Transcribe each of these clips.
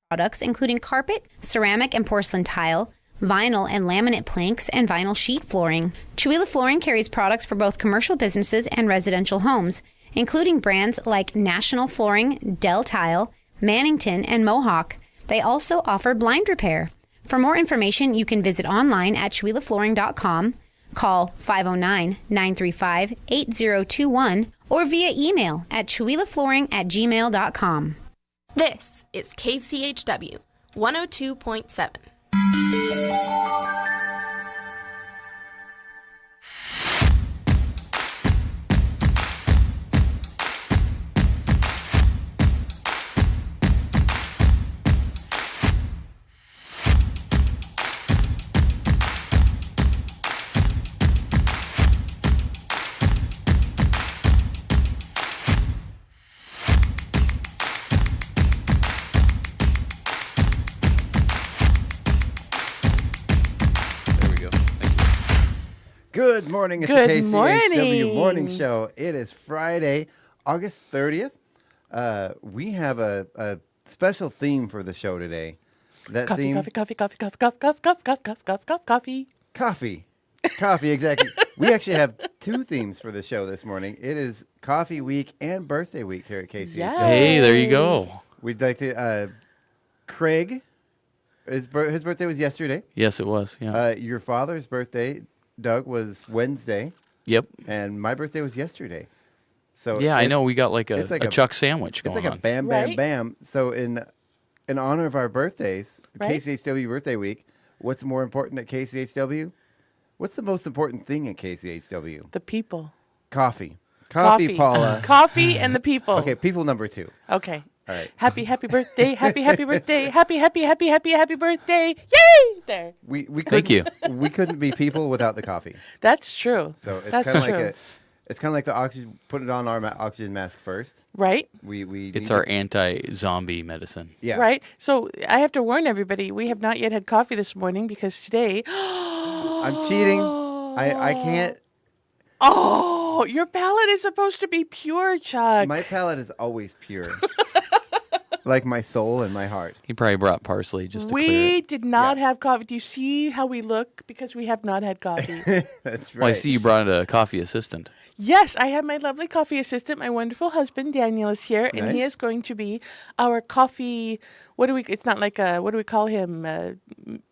products, including carpet, ceramic and porcelain tile, vinyl and laminate planks, and vinyl sheet flooring. Chihuahua Flooring carries products for both commercial businesses and residential homes, including brands like National Flooring, Del Tile, Mannington, and Mohawk. They also offer blind repair. For more information, you can visit online at chihuahuaflooring.com, call 509-935-8021, or via email at chihuahuaflooring@gmail.com. This is KCHW 102.7. Good morning. It's Good the KCHW morning. Morning Show. It is Friday, August 30th. We have a special theme for the show today. That Coffee, theme, coffee, coffee, coffee, coffee, coffee, coffee, coffee, coffee, coffee, coffee. Coffee, exactly. We actually have two themes for the show this morning. It is Coffee Week and Birthday Week here at KCHW. Yes. Hey, there you go. We'd like to, Craig, his birthday was yesterday. Yes, it was. Yeah. Your father's birthday, Doug, was Wednesday. Yep. And my birthday was yesterday. So Yeah, I know. We got like it's a like a- Chuck sandwich It's going like a on. bam, bam, Right? bam. So in honor of our birthdays, Right. KCHW Birthday Week, what's more important at KCHW? What's the most important thing at KCHW? The people. Coffee. Coffee, Paula. Coffee and the people. Okay, people number 2. Okay. All right. Happy birthday. Happy birthday. Happy birthday. Yay! There. We Thank you. We couldn't be people without the coffee. That's true. So it's That's kind of like true. it's kind of like the oxygen. Put it on our oxygen mask first. Right? We It's need our to- anti-zombie medicine. yeah. Right? So I have to warn everybody, we have not yet had coffee this morning because today... I'm cheating. I can't. Oh, your palate is supposed to be pure, Chuck. My palate is always pure. Like my soul and my heart. He probably brought parsley just to clear We it. did not Yeah. have coffee. Do you see how we look? Because we have not had coffee. That's right. Well, I see you brought a coffee assistant. Yes, I have my lovely coffee assistant. My wonderful husband, Daniel, is here, and he Nice. is going to be our coffee. It's not like what do we call him? A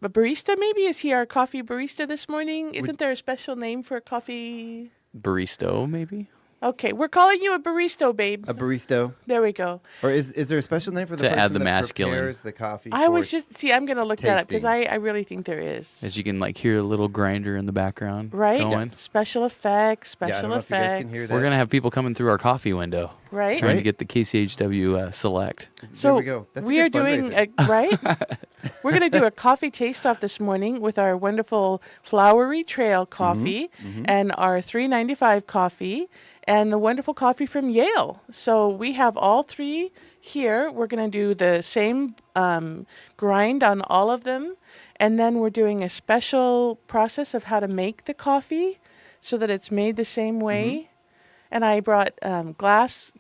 barista, maybe? Is he our coffee barista this morning? Isn't there a special name for a coffee? Baristo, maybe? Okay, we're calling you a barista, babe. A barista. There we go. Or is there a special name for the To person add the that masculine. prepares the coffee? I for was just, I'm going to look that up because tasting? I really think there is. As you can like hear a little grinder in the background Right? going. Special effects, Yeah, I special don't know if you guys effects. can hear that. We're going to have people coming through our coffee window. Right? Trying to Right. get the KCHW Select. So we go. That's a we are good doing fundraiser. right. We're going to do a coffee taste off this morning with our wonderful Flowery Trail coffee and our $3.95 coffee and the wonderful coffee from Yale. So we have all three here. We're going to do the same grind on all of them, and then we're doing a special process of how to make the coffee so that it's made the same way. And I brought glass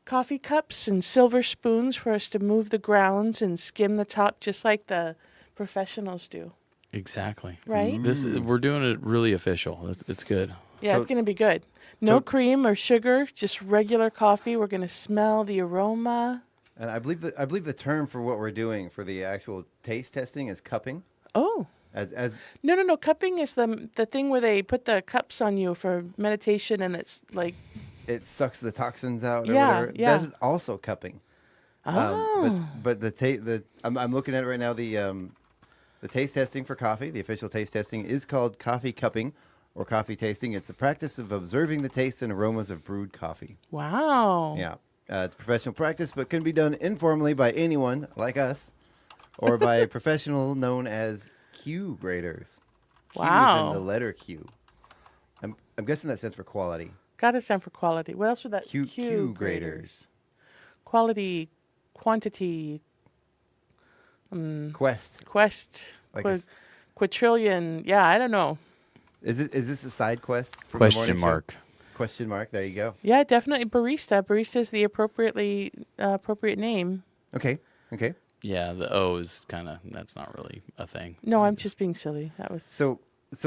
coffee cups and silver spoons for us to move the grounds and skim the top just like the professionals do. Exactly. Right? We're doing it really official. It's good. Yeah, it's going to be good. No cream or sugar, just regular coffee. We're going to smell the aroma. And I believe the term for what we're doing for the actual taste testing is cupping. Oh. As No. Cupping is the thing where they put the cups on you for meditation and it's like, it sucks the toxins out or Yeah, whatever. yeah. That is also cupping. oh. But I'm looking at it right now. The taste testing for coffee, the official taste testing, is called coffee cupping or coffee tasting. It's the practice of observing the taste and aromas of brewed coffee. Wow. Yeah, it's professional practice, but can be done informally by anyone like us, or by a professional known as Q graders. Q is Wow. in the letter Q. I'm guessing that stands for quality. Got to stand for quality. What else would that? Q graders. Quality, quantity, Quest. quest, Like quadrillion. Yeah, I don't know. Is this a side quest? from the Question morning show? mark. Question mark. There you go. Yeah, definitely barista. Barista is the appropriate name. Okay. Okay. Yeah, the O is that's not really a thing. No, I'm just being silly. That was So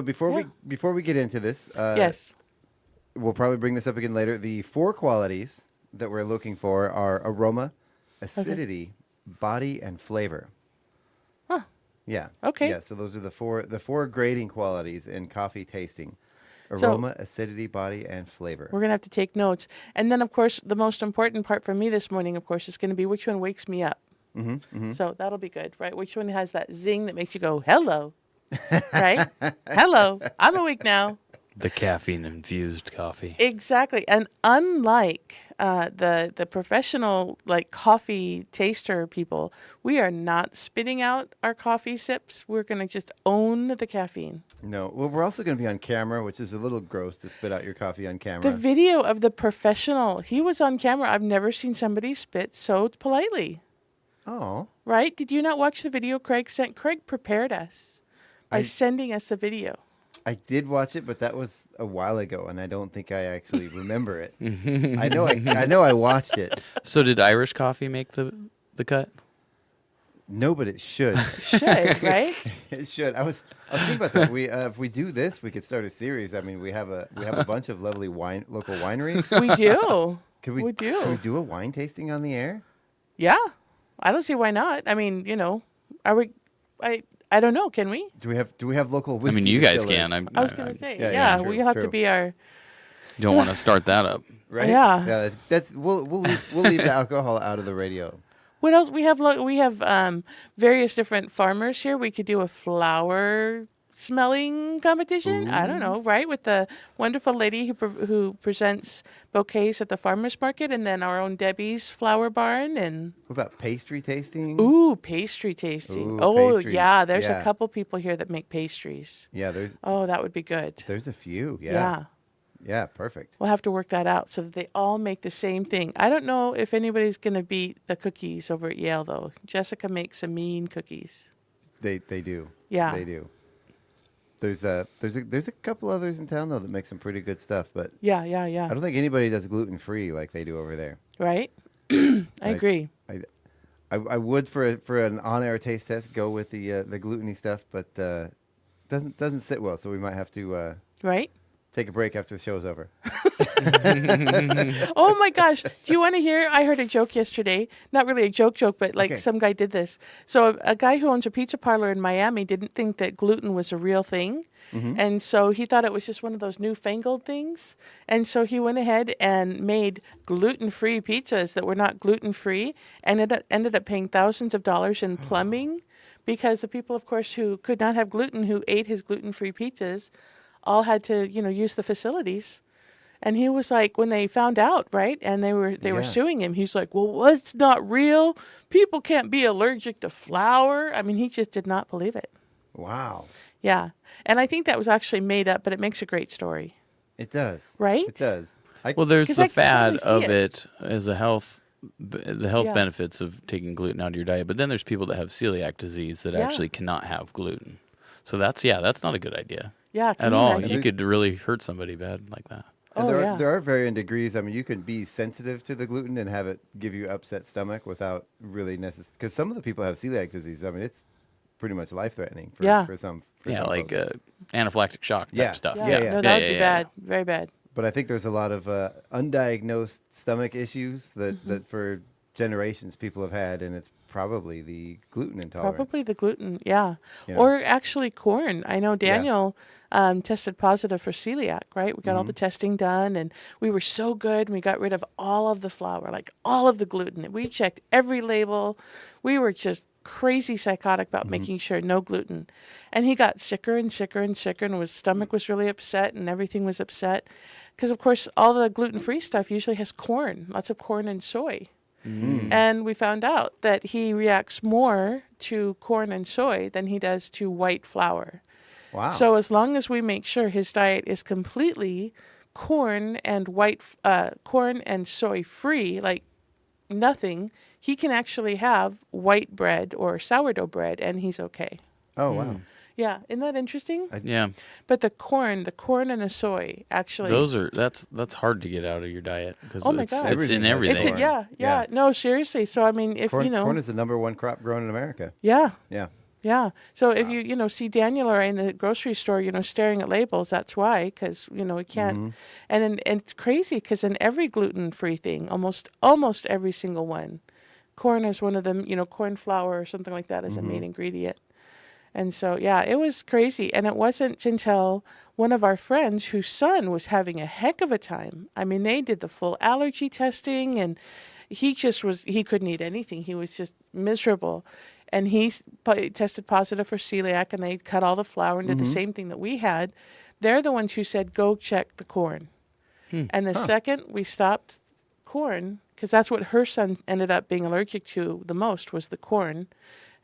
before we get into this, yes. we'll probably bring this up again later. The 4 qualities that we're looking for are aroma, acidity, body, and flavor. Huh. Yeah. Okay. Yeah. So those are the four grading qualities in coffee tasting: aroma, acidity, body, and flavor. We're gonna have to take notes, and then of course the most important part for me this morning, of course, is going to be which one wakes me up. So that'll be good, right? Which one has that zing that makes you go, hello, right? Hello, I'm awake now. The caffeine-infused coffee. Exactly. And unlike the professional like coffee taster people, we are not spitting out our coffee sips. We're going to just own the caffeine. No. Well, we're also going to be on camera, which is a little gross to spit out your coffee on camera. The video of the professional, he was on camera. I've never seen somebody spit so politely. Oh. Right? Did you not watch the video Craig sent? Craig prepared us by sending us a video. I did watch it, but that was a while ago, and I don't think I actually remember it. I know I watched it. So did Irish coffee make the cut? No, but it should. Should, right? It should. I was thinking about that. If we do this, we could start a series. I mean, we have a bunch of lovely local wineries. We do. We do. Can we do a wine tasting on the air? Yeah. I don't see why not. I mean, are we? I don't know. Can we? Do we have local whiskey? I mean, you guys distillers? can. I was going to say, Yeah, true, we have true. to be our. You don't want to start that up. Right? Yeah. Yeah. That's we'll leave the alcohol out of the radio. What else? We have various different farmers here. We could do a flower smelling competition. I don't know, right? With the wonderful lady who presents bouquets at the farmers market, and then our own Debbie's flower barn, and What about pastry tasting? pastry tasting. Ooh, pastries. Yeah, there's Yeah. a couple people here that make pastries. Yeah, That would be good. there's a few. Yeah. Yeah. Yeah, perfect. We'll have to work that out so that they all make the same thing. I don't know if anybody's going to beat the cookies over at Yale, though. Jessica makes some mean cookies. They do. Yeah. They do. There's a couple others in town though that make some pretty good stuff, but Yeah. I don't think anybody does gluten free like they do over there. Right? I Like, agree. I would for an on air taste test go with the gluten-y stuff, but doesn't sit well, so we might have to Right? take a break after the show's over. Oh my gosh. Do you want to hear? I heard a joke yesterday. Not really a joke, but like Okay. some guy did this. So a guy who owns a pizza parlor in Miami didn't think that gluten was a real thing. And so he thought it was just one of those newfangled things. And so he went ahead and made gluten-free pizzas that were not gluten-free, and it ended up paying thousands of dollars in plumbing because the people, of course, who could not have gluten, who ate his gluten-free pizzas, all had to, use the facilities. And he was like, when they found out, right, and they were Yeah. suing him, he's like, well, what's not real? People can't be allergic to flour. I mean, he just did not believe it. Wow. Yeah. And I think that was actually made up, but it makes a great story. It does. Right? It does. Well, there's 'Cause the I can fad totally of see it as the health Yeah. benefits of taking gluten out of your diet, but then there's people that have celiac disease that Yeah. actually cannot have gluten. So that's not a good idea Yeah. Can at you all. imagine? You could really hurt somebody bad like that. And Oh, there are varying degrees. I mean, you can be sensitive to the gluten and have it give you upset stomach without really necessary. Because some of the people have celiac disease. I mean, it's pretty much life threatening for Yeah. some. Yeah, some like folks. anaphylactic shock type Yeah. stuff. Yeah. No, that would be bad. Very bad. But I think there's a lot of undiagnosed stomach issues that for generations people have had, and it's probably the gluten intolerance. Probably the gluten, yeah. You know? Or actually corn. I know Daniel tested positive for celiac, right? We got all the testing done, and we were so good. And we got rid of all of the flour, like all of the gluten. We checked every label. We were just crazy psychotic about making sure no gluten. And he got sicker and sicker and sicker, and his stomach was really upset, and everything was upset. Because, of course, all the gluten-free stuff usually has corn, lots of corn and soy. And we found out that he reacts more to corn and soy than he does to white flour. Wow. So as long as we make sure his diet is completely corn and corn and soy free, like nothing, he can actually have white bread or sourdough bread, and he's okay. Oh wow. Yeah, isn't that interesting? Yeah. But the corn and the soy actually. That's hard to get out of your diet because Oh my God. it's Everything in has everything. corn. yeah. Yeah. No, seriously. So I mean, if Corn, you know, corn is the number one crop grown in America. yeah. Yeah. Yeah. So if you see Daniel or I in the grocery store, staring at labels, that's why, because we can't. And it's crazy because in every gluten-free thing, almost every single one, corn is one of them. Corn flour or something like that is a main ingredient. And so yeah, it was crazy. And it wasn't until one of our friends whose son was having a heck of a time. I mean, they did the full allergy testing, and he couldn't eat anything. He was just miserable. And he tested positive for celiac, and they cut all the flour and did the same thing that we had. They're the ones who said, go check the corn. And the second we stopped corn, because that's what her son ended up being allergic to the most, was the corn.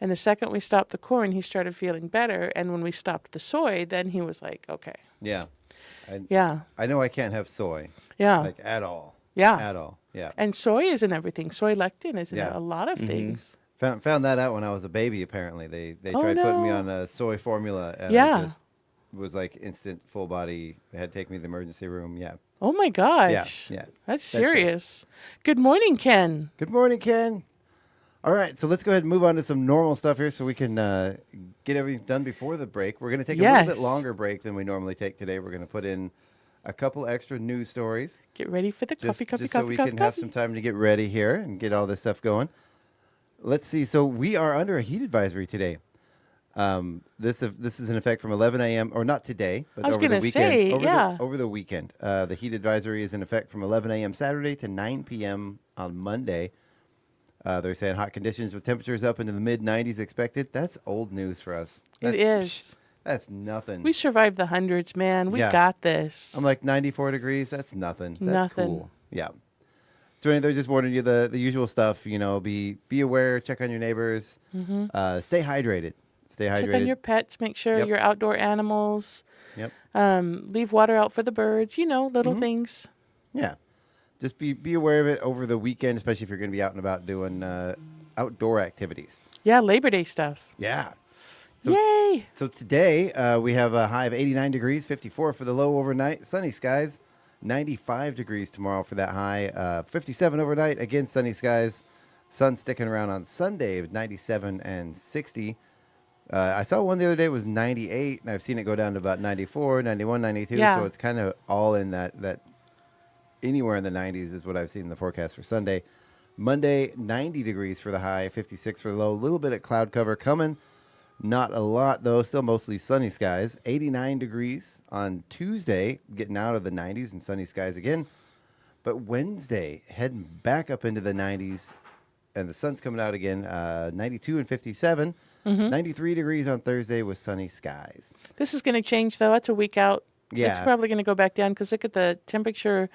And the second we stopped the corn, he started feeling better. And when we stopped the soy, then he was like, okay. Yeah. Yeah. I know I can't have soy. Yeah. Like at all. Yeah. At all. Yeah. And soy isn't everything. Soy lectin is in a lot of things. Found that out when I was a baby. Apparently, they tried putting me on a soy formula, and I just was like instant full body. They had to take me to the emergency room. Yeah. Oh my gosh. Yeah. That's serious. Good morning, Ken. Good morning, Ken. All right, so let's go ahead and move on to some normal stuff here, so we can get everything done before the break. We're going to take a little bit longer break than we normally take today. We're going to put in a couple extra news stories. Get ready for the coffee, so we can have some time to get ready here and get all this stuff going. Let's see. So we are under a heat advisory today. This is in effect from 11 a.m. or not today, but over the weekend. Over the weekend, the heat advisory is in effect from 11 a.m. Saturday to 9 p.m. on Monday. They're saying hot conditions with temperatures up into the mid-90s expected. That's old news for us. It is. That's nothing. We survived the hundreds, man. We got this. I'm like 94 degrees. That's nothing. That's cool. Yeah. So they're just warning you the usual stuff. Be aware. Check on your neighbors. Stay hydrated. Check on your pets. Make sure your outdoor animals. Yep. Leave water out for the birds. Little things. Yeah. Just be aware of it over the weekend, especially if you're going to be out and about doing outdoor activities. Yeah, Labor Day stuff. Yeah. Yay! So today we have a high of 89 degrees, 54 for the low overnight, sunny skies, 95 degrees tomorrow for that high, 57 overnight, again sunny skies, sun sticking around on Sunday with 97 and 60. I saw one the other day was 98, and I've seen it go down to about 94, 91, 92, so it's kind of all in that anywhere in the 90s is what I've seen in the forecast for Sunday. Monday, 90 degrees for the high, 56 for the low. A little bit of cloud cover coming. Not a lot, though. Still mostly sunny skies. 89 degrees on Tuesday, getting out of the 90s and sunny skies again. But Wednesday, heading back up into the 90s, and the sun's coming out again. 92 and 57. 93 degrees on Thursday with sunny skies. This is going to change, though. That's a week out. Yeah. It's probably going to go back down because look at the temperature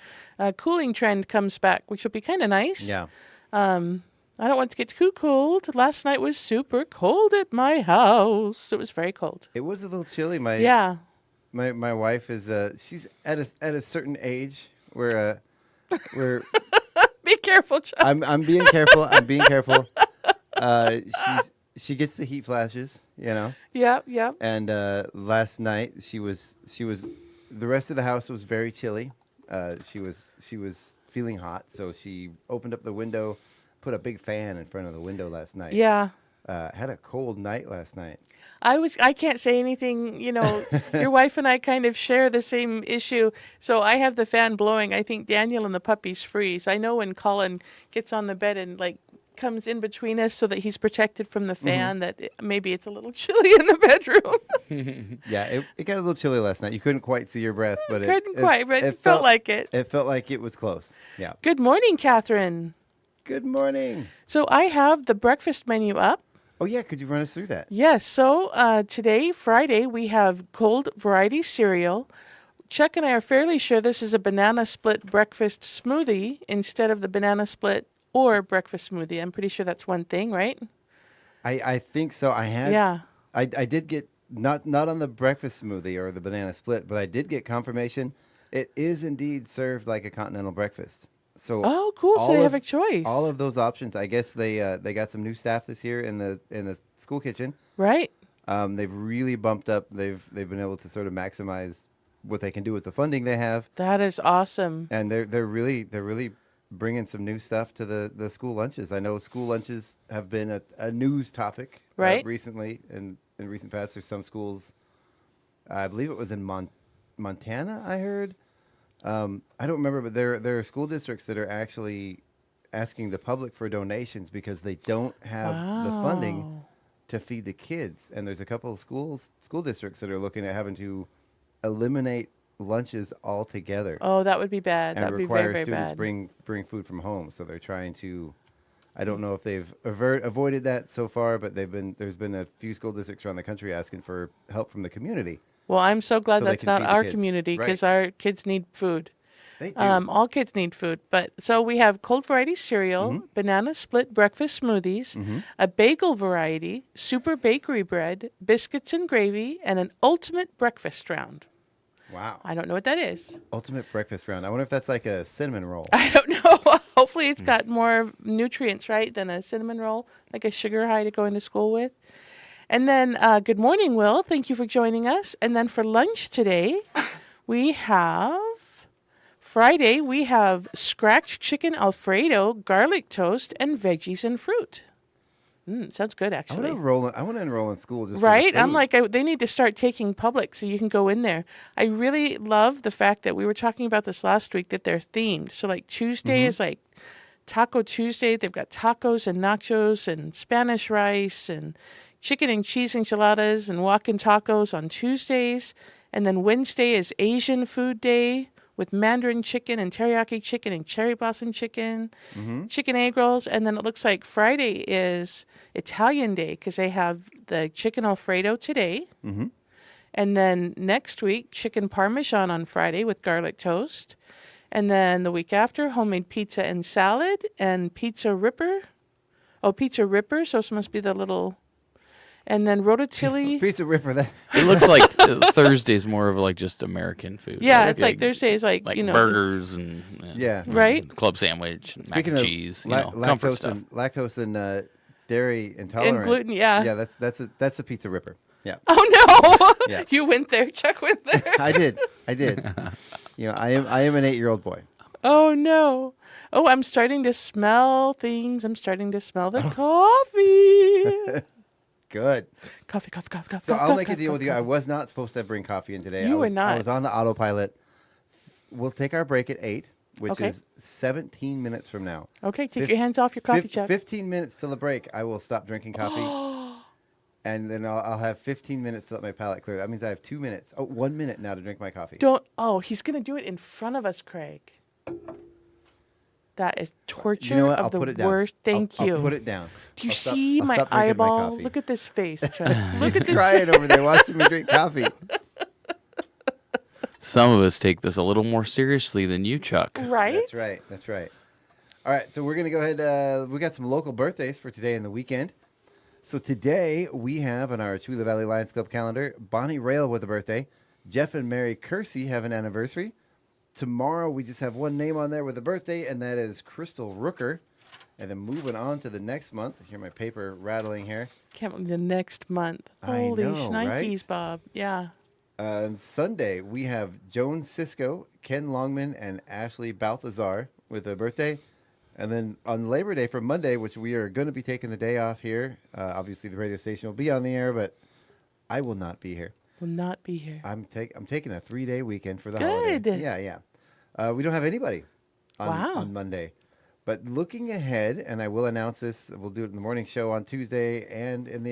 cooling trend comes back, which will be kind of nice. Yeah. I don't want it to get too cold. Last night was super cold at my house. It was very cold. It was a little chilly. My wife is she's at a certain age where Be careful, Chuck. I'm being careful. I'm being careful. She gets the heat flashes, Yeah. And last night she was the rest of the house was very chilly. She was feeling hot, so she opened up the window, put a big fan in front of the window last night. Yeah. Had a cold night last night. I can't say anything, your wife and I kind of share the same issue. So I have the fan blowing. I think Daniel and the puppies freeze. I know when Colin gets on the bed and comes in between us so that he's protected from the fan, that maybe it's a little chilly in the bedroom. Yeah, it got a little chilly last night. You couldn't quite see your breath, but it felt like it. It felt like it was close. Yeah. Good morning, Catherine. Good morning. So I have the breakfast menu up. Oh, yeah. Could you run us through that? Yes. So today, Friday, we have cold variety cereal. Chuck and I are fairly sure this is a banana split breakfast smoothie instead of the banana split or breakfast smoothie. I'm pretty sure that's one thing, right? I think so. I did get, not on the breakfast smoothie or the banana split, but I did get confirmation. It is indeed served like a continental breakfast. So cool. So they have a choice. All of those options. I guess they got some new staff this year in the school kitchen. Right. They've really bumped up. They've been able to sort of maximize what they can do with the funding they have, That is awesome. and they're really bringing some new stuff to the school lunches. I know school lunches have been a news topic Right. recently, and in recent past. There's some schools, I believe it was in Montana, I heard. I don't remember, but there are school districts that are actually asking the public for donations because they don't have the funding Wow. to feed the kids. And there's a couple of school districts that are looking at having to eliminate lunches altogether Oh, that would be bad. and That would be require very, very students bad. bring food from home. So they're trying to. I don't know if they've avoided that so far, but there's been a few school districts around the country asking for help from the community. Well, I'm so glad So they that's can not feed the our kids. community because Right. our kids need food. They do. All kids need food. But so we have cold variety cereal, Mm-hmm. banana split breakfast smoothies, a bagel variety, super bakery bread, biscuits and gravy, and an ultimate breakfast round. Wow. I don't know what that is. Ultimate breakfast round. I wonder if that's like a cinnamon roll. I don't know. Hopefully it's got more nutrients, right, than a cinnamon roll, like a sugar high to go into school with. And then, good morning, Will. Thank you for joining us. And then for lunch today, we have Friday, we have scratch chicken Alfredo, garlic toast, and veggies and fruit. Sounds good, I actually. want to enroll in school just for the Right? I'm food. like, they need to start taking public so you can go in there. I really love the fact that we were talking about this last week, that they're themed. So, like, Tuesday is like Taco Tuesday. They've got tacos and nachos and Spanish rice and chicken and cheese enchiladas and walk-in tacos on Tuesdays. And then Wednesday is Asian Food Day with Mandarin chicken and teriyaki chicken and cherry blossom chicken, chicken egg rolls. And then it looks like Friday is Italian Day because they have the chicken Alfredo today. And then next week, chicken Parmesan on Friday with garlic toast. And then the week after, homemade pizza and salad and pizza ripper. Oh, pizza ripper. So this must be the little. And then rototilli. Pizza Ripper. That It looks like Thursday's more of like just American food. Yeah, it's like Thursday is like, like you know. burgers and Yeah. Right? club sandwich, and mac Speaking and of cheese, comfort stuff. lactose and dairy intolerant. And gluten, yeah. Yeah, that's a Pizza Ripper. Yeah. Oh, no. Yeah. You went there. Chuck went there. I did. You know, I am an 8-year-old boy. Oh, no. Oh, I'm starting to smell things. I'm starting to smell the coffee. Good. Coffee. So I'll make a deal with you. I was not supposed to bring coffee in today. You I were was, I not. was on the autopilot. We'll take our break at 8, which Okay. is 17 minutes from now. Okay, take Fif- your hands off your coffee, Chuck. 15 minutes till the break, I will stop drinking coffee. And then I'll have 15 minutes to let my palate clear. That means I have 2 minutes. Oh, 1 minute now to drink my coffee. He's going to do it in front of us, Craig. That is torture You know what? of I'll the put it down. worst. Thank you. I'll put it down. Do you I'll stop- see I'll my stop drinking eyeball? coffee. Look at this face, Chuck. Look She's at this. crying over there watching me drink coffee. Some of us take this a little more seriously than you, Chuck. Right? That's right. All right, so we're going to go ahead. We got some local birthdays for today and the weekend. So today we have on our Chula Valley Lions Club calendar, Bonnie Rail with a birthday. Jeff and Mary Kersey have an anniversary. Tomorrow we just have one name on there with a birthday, and that is Crystal Rooker. And then moving on to the next month. I hear my paper rattling here. Can't believe the next month. I Holy know, shnikes, right? Bob. Yeah. On Sunday, we have Joan Cisco, Ken Longman, and Ashley Balthazar with a birthday. And then on Labor Day for Monday, which we are going to be taking the day off here. Obviously, the radio station will be on the air, but I will not be here. Will not be here. I'm taking a 3-day weekend for the Good. holiday. Yeah. We don't have anybody Wow. on Monday. But looking ahead, and I will announce this, we'll do it in the morning show on Tuesday and in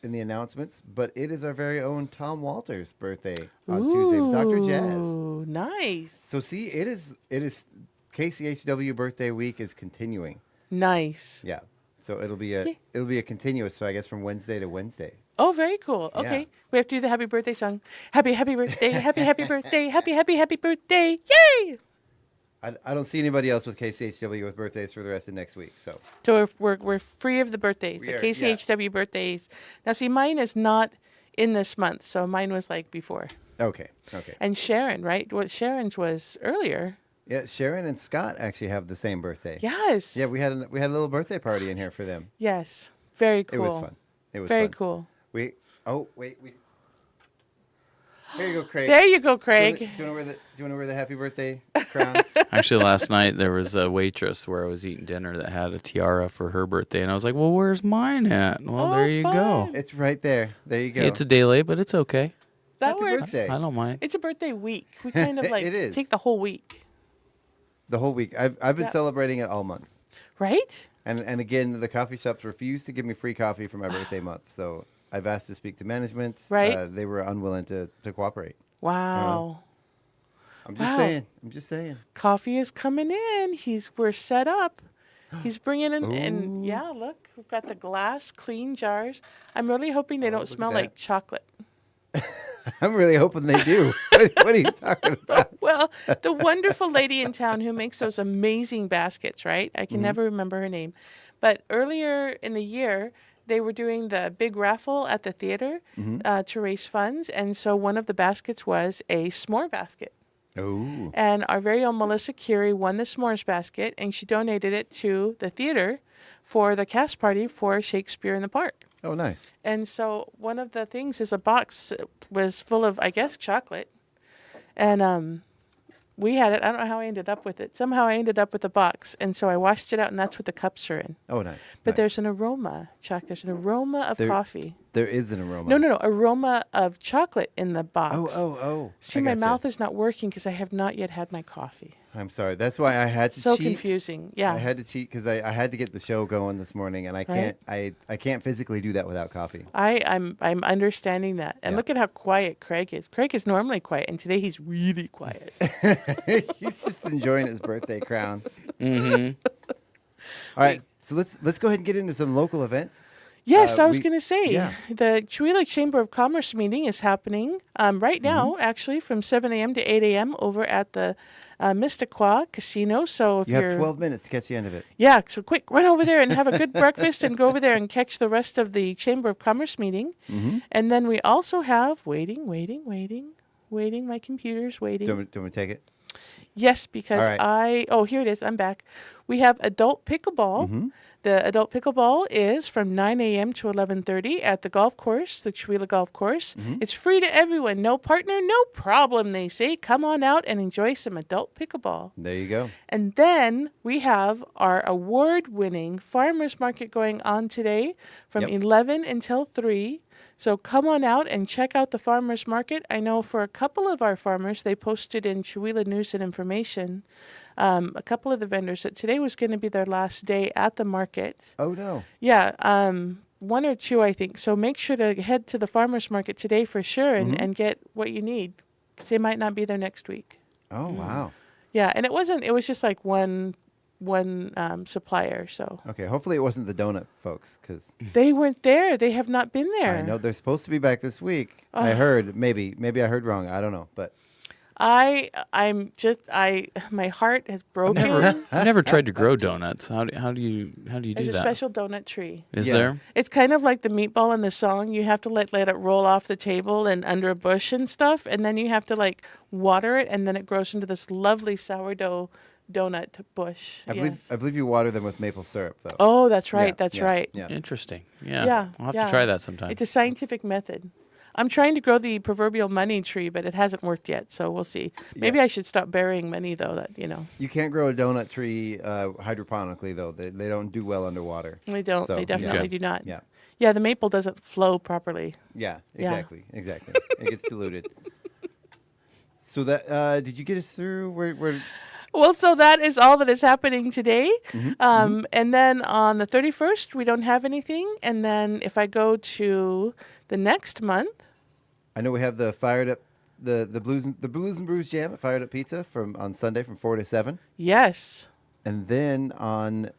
the announcements, but it is our very own Tom Walters' birthday on Tuesday with Dr. Jazz. Ooh, nice. So see, it is KCHW birthday week is continuing. Nice. Yeah. So it'll be a continuous, so I guess from Wednesday to Wednesday. Oh, very cool. Okay. Yeah. We have to do the happy birthday song. Happy birthday, happy birthday, happy birthday. Yay! I don't see anybody else with KCHW with birthdays for the rest of next week. So So we're free of the birthdays, We the are, KCHW birthdays. Now, see, mine is not in this month, so mine was like before. okay. And Sharon, right? What Sharon's was earlier. Yeah, Sharon and Scott actually have the same birthday. Yes. Yeah, we had a little birthday party in here for them. Yes. Very cool. It was fun. It was Very fun. cool. Oh, wait. Here you go, Craig. There you go, Craig. Do you want to wear the happy birthday crown? Actually, last night there was a waitress where I was eating dinner that had a tiara for her birthday, and I was like, "Well, where's mine at?" Well, Oh, there you go. fun. It's right there. There you go. It's a day late, but it's okay. That Happy works. birthday. I don't mind. It's a birthday week. We kind of like It is. take the whole week, The whole week. I've been Yeah. celebrating it all month. right? And again, the coffee shops refused to give me free coffee for my birthday month. So I've asked to speak to management. Right. They were unwilling to cooperate. Wow. I'm just Wow. saying. I'm just saying. Coffee is coming in. We're set up. He's bringing in, and yeah, look, we've got the glass, clean jars. I'm really hoping they don't look at smell that. like chocolate. I'm really hoping they do. What are you talking about? Well, the wonderful lady in town who makes those amazing baskets, right? I can Mm-hmm. never remember her name. But earlier in the year, they were doing the big raffle at the theater Mm-hmm. to raise funds. And so one of the baskets was a s'more basket. Oh. And our very own Melissa Curie won the s'mores basket, and she donated it to the theater for the cast party for Shakespeare in the Park. Oh, nice. And so one of the things is a box was full of, I guess, chocolate. And we had it. I don't know how I ended up with it. Somehow I ended up with the box. And so I washed it out, and that's what the cups are in. Oh, nice. But nice. there's an aroma, Chuck. There's an aroma of There- coffee. There is an aroma. No, aroma of chocolate in the box. Oh. See, I my gotcha. mouth is not working because I have not yet had my coffee. I'm sorry. That's why I had to So cheat. confusing. Yeah. I had to cheat because I had to get the show going this morning, and I can't. I can't physically do that without coffee. I'm understanding that. And Yeah. look at how quiet Craig is. Craig is normally quiet, and today he's really quiet. He's just enjoying his birthday crown. Mm-hmm. All right, so let's go ahead and get into some local events. Yes, I was we- going to say yeah. the Chewila Chamber of Commerce meeting is happening right now, Mm-hmm. actually, from 7 a.m. to 8 a.m. over at the Mistaqua Casino. So if You you're have 12 minutes to catch the end of it. yeah, so quick, run over there and have a good breakfast and go over there and catch the rest of the Chamber of Commerce meeting. Mm-hmm. And then we also have waiting. My computer's waiting. Do you want me to take it? Yes, because All right. here it is. I'm back. We have adult pickleball. Mm-hmm. The adult pickleball is from 9 a.m. to 11:30 at the golf course, the Chewila Golf Course. Mm-hmm. It's free to everyone. No partner, no problem, they say. Come on out and enjoy some adult pickleball. There you go. And then we have our award-winning farmers market going on today from Yep. 11 until 3. So come on out and check out the farmers market. I know for a couple of our farmers, they posted in Chewila News and Information, a couple of the vendors, that today was going to be their last day at the market. Oh no. Yeah, one or two, I think. So make sure to head to the farmers market today for sure and get what you need, 'cause they might not be there next week. Oh wow. Yeah, and it was just like one supplier, so Okay. Hopefully it wasn't the donut folks, because they weren't there. They have not been there. I know they're supposed to be back this week. I heard maybe I heard wrong. I don't know, but My heart has broken. I've never tried to grow donuts. How do you do There's a that? special donut tree. Is Yeah. there? It's kind of like the meatball in the song. You have to let it roll off the table and under a bush and stuff, and then you have to like water it, and then it grows into this lovely sourdough donut bush. I Yes. believe you water them with maple syrup though. Oh, that's right. Yeah, That's yeah, right. Yeah. Interesting. Yeah. Yeah, I'll have yeah. to try that sometime. It's a scientific method. I'm trying to grow the proverbial money tree, but it hasn't worked yet, so we'll see. Maybe Yeah. I should stop burying money, though. You can't grow a donut tree hydroponically though. They don't do well underwater. They don't. So, They definitely yeah. do not. Yeah. Yeah, the maple doesn't flow properly. Yeah. Yeah. Exactly. It gets diluted. So that did you get us through where? Well, so that is all that is happening today. Mm-hmm. And then on the 31st, we don't have anything. And then if I go to the next month, I know we have the fired up the blues and brews jam at Fired Up Pizza on Sunday from 4 to 7, yes. and then on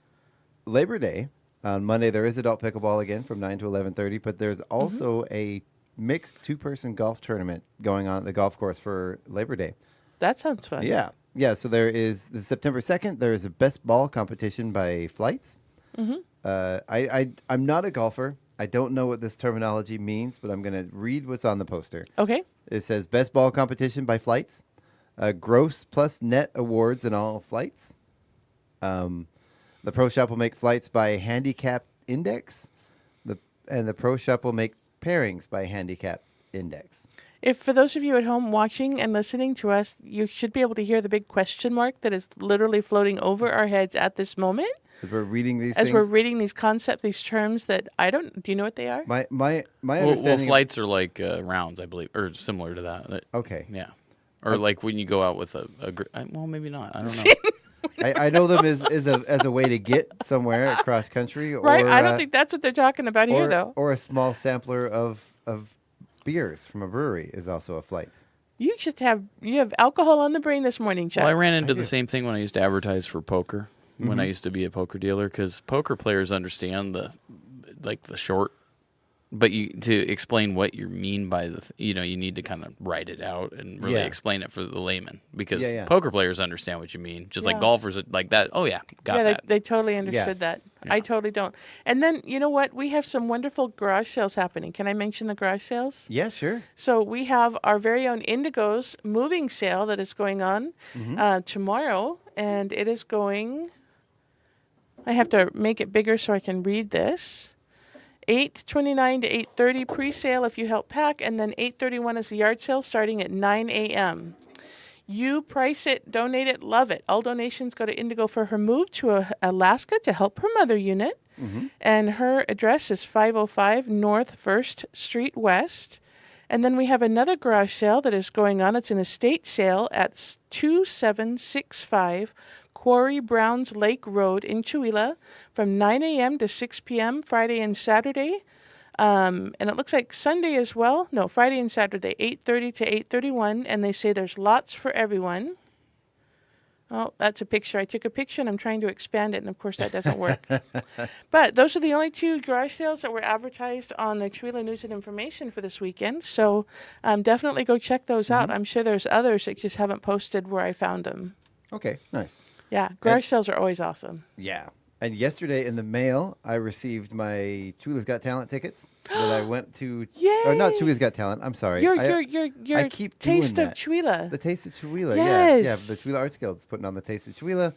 Labor Day on Monday there is adult pickleball again from 9 to 11:30. But there's also a mixed 2-person golf tournament going on at the golf course for Labor Day. That sounds fun. Yeah. So there is the September 2nd. There is a best ball competition by Flights. I'm not a golfer. I don't know what this terminology means, but I'm going to read what's on the poster. Okay. It says best ball competition by Flights, gross plus net awards in all flights. The pro shop will make flights by handicap index. The pro shop will make pairings by handicap index. If for those of you at home watching and listening to us, you should be able to hear the big question mark that is literally floating over our heads at this moment. As we're reading these As things. we're reading these concepts, these terms that I don't. Do you know what they are? My Well, understanding. flights are like rounds, I believe, or similar to that. Okay. Yeah. Or like when you go out with well, maybe not. I don't know. I know them as a way to get somewhere across country. Right. Or, I don't think that's what they're talking about here, though. Or a small sampler of beers from a brewery is also a flight. You have alcohol on the brain this morning, Chuck. Well, I ran into the same thing when I used to advertise for poker. When I used to be a poker dealer, because poker players understand the short, but to explain what you mean by you need to kind of write it out and really explain it for the layman, because poker players understand what you mean, just like golfers like that. Oh yeah, got that. They totally understood that. Yeah. I totally don't. And then you know what? We have some wonderful garage sales happening. Can I mention the garage sales? Yeah, sure. So we have our very own Indigo's moving sale that is going on tomorrow, and it is going. I have to make it bigger so I can read this. 8:29 to 8:30 pre-sale if you help pack, and then 8:31 is the yard sale starting at 9 a.m. You price it, donate it, love it. All donations go to Indigo for her move to Alaska to help her mother unit. And her address is 505 North 1st Street West. And then we have another garage sale that is going on. It's an estate sale at 2765 Quarry Browns Lake Road in Chewelah from 9 a.m. to 6 p.m. Friday and Saturday. And it looks like Sunday as well. No, Friday and Saturday, 8:30 to 8:31. And they say there's lots for everyone. Oh, that's a picture. I took a picture and I'm trying to expand it. And of course that doesn't work. But those are the only two garage sales that were advertised on the Chewelah News and Information for this weekend. So definitely go check those out. I'm sure there's others that just haven't posted where I found them. Okay, nice. Yeah, garage sales are always awesome. Yeah. And yesterday in the mail, I received my Cheweah's Got Talent tickets that I went to. Yay! Or not Cheweah's Got Talent. I'm sorry. Your I keep Taste doing of that. Chewelah. The Taste of Chewelah. Yes. Yeah. The Chewelah Arts Guild is putting on the Taste of Chewelah.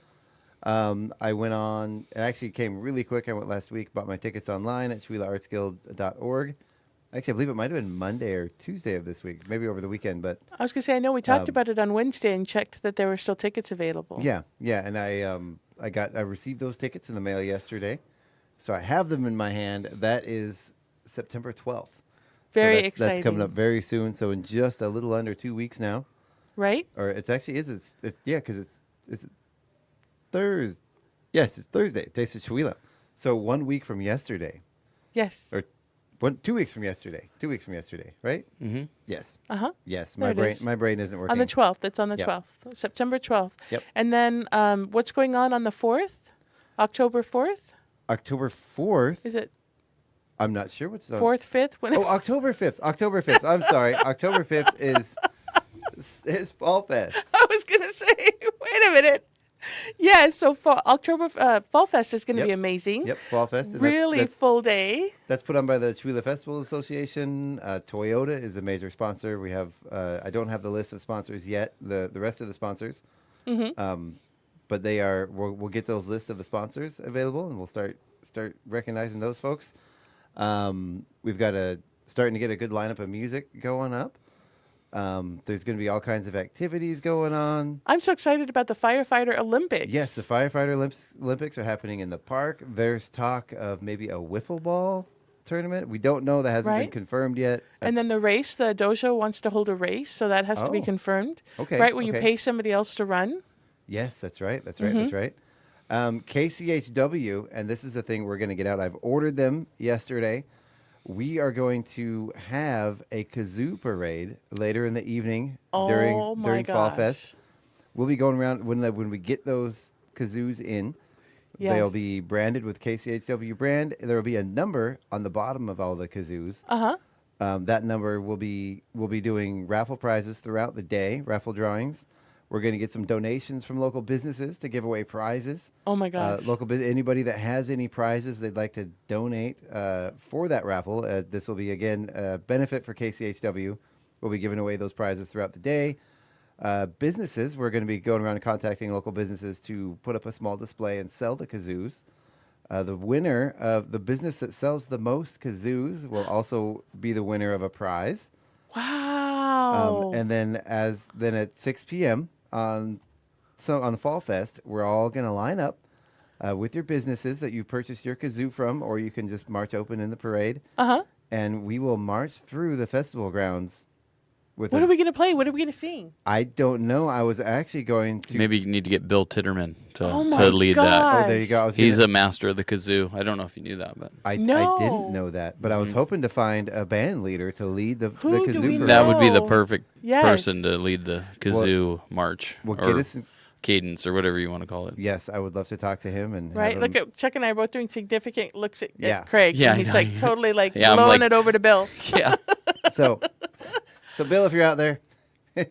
I went on. It actually came really quick. I went last week. Bought my tickets online at ChewelahArtsGuild.org. Actually, I believe it might have been Monday or Tuesday of this week, maybe over the weekend. But I was going to say, I know we talked about it on Wednesday and checked that there were still tickets available. Yeah, and I received those tickets in the mail yesterday, so I have them in my hand. That is September 12th. Very exciting. exciting. That's coming up very soon. So in just a little under 2 weeks now. Right? Or it's actually it's because it's Thursday. Yes, it's Thursday. Taste of Chewelah. So 1 week from yesterday. Yes. Or 2 weeks from yesterday. 2 weeks from yesterday, right? Mm-hmm. Yes. Uh-huh. Yes. There it is. My brain isn't working. On the 12th. It's on the Yep. 12th. September 12th. Yep. And then what's going on the 4th? October 4th? October 4th. Is it I'm not sure what's on. 4th, 5th? When October 5th. October 5th. I'm sorry. October 5th is Fall Fest. I was going to say, wait a minute. Yeah, so Fall Fest is going to Yep. be amazing. Yep, Fall Fest. And Really full day. That's put on by the Chewelah Festival Association. Toyota is a major sponsor. We have, I don't have the list of sponsors yet, the rest of the sponsors. But they are, we'll get those lists of the sponsors available, and we'll start recognizing those folks. We've got starting to get a good lineup of music going up. There's going to be all kinds of activities going on. I'm so excited about the Firefighter Olympics. Yes, the Firefighter Olympics are happening in the park. There's talk of maybe a wiffle ball tournament. We don't know. That hasn't been confirmed yet. And then the race, the dojo wants to hold a race, so that has to be confirmed. Okay. Right, where you pay somebody else to run. Yes, that's right. That's right. KCHW, and this is the thing we're going to get out. I've ordered them yesterday. We are going to have a kazoo parade later in the evening during Fall Fest. We'll be going around when we get those kazoos in. Yes. They'll be branded with KCHW brand. There will be a number on the bottom of all the kazoos. That number will be doing raffle prizes throughout the day, raffle drawings. We're going to get some donations from local businesses to give away prizes. Oh, my gosh. Anybody that has any prizes they'd like to donate for that raffle, this will be, again, a benefit for KCHW. We'll be giving away those prizes throughout the day. Businesses, we're going to be going around and contacting local businesses to put up a small display and sell the kazoos. The winner of the business that sells the most kazoos will also be the winner of a prize. Wow. And then at 6 p.m. on the Fall Fest, we're all going to line up with your businesses that you purchased your kazoo from, or you can just march open in the parade. And we will march through the festival grounds. What are we going to play? What are we going to sing? I don't know. I was actually going to. Maybe you need to get Bill Titterman to lead gosh. that. Oh, there you go. He's a master of the kazoo. I don't know if you knew that, but I didn't know that, but I was hoping to find a band leader to lead the Who do kazoo we parade. that would be the perfect Yes. person to lead the kazoo march Well, or get us. cadence or whatever you want to call it. Yes, I would love to talk to him and have Right? him- Look at Chuck and I are both doing significant looks at Yeah. Craig. Yeah, and he's I like know. totally like Yeah, I'm blowing like- it over to Bill. Yeah. So Bill, if you're out there,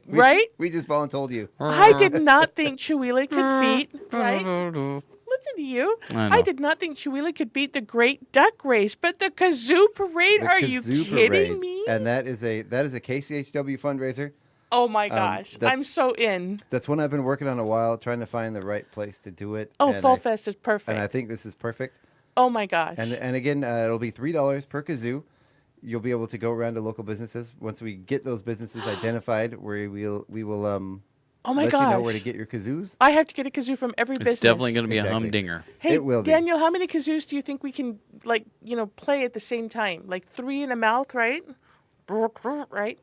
Right? We just voluntold you. I did not think Chihuahua could beat, right? Listen to you. I know. I did not think Chihuahua could beat the Great Duck Race, but the Kazoo Parade, The are you Kazoo kidding Parade. me? And that is a KCHW fundraiser. Oh my gosh. that's- I'm so in. That's one I've been working on a while, trying to find the right place to do it. Oh, and Fall I- Fest is perfect. And I think this is perfect. Oh my gosh. And again, it'll be $3 per kazoo. You'll be able to go around to local businesses. Once we get those businesses identified, we will oh my let gosh. you know where to get your kazoos. I have to get a kazoo from every business. It's definitely going to be Exactly. a humdinger. Hey, It will be. Daniel, how many kazoos do you think we can, play at the same time? Like 3 in a mouth, right? Right?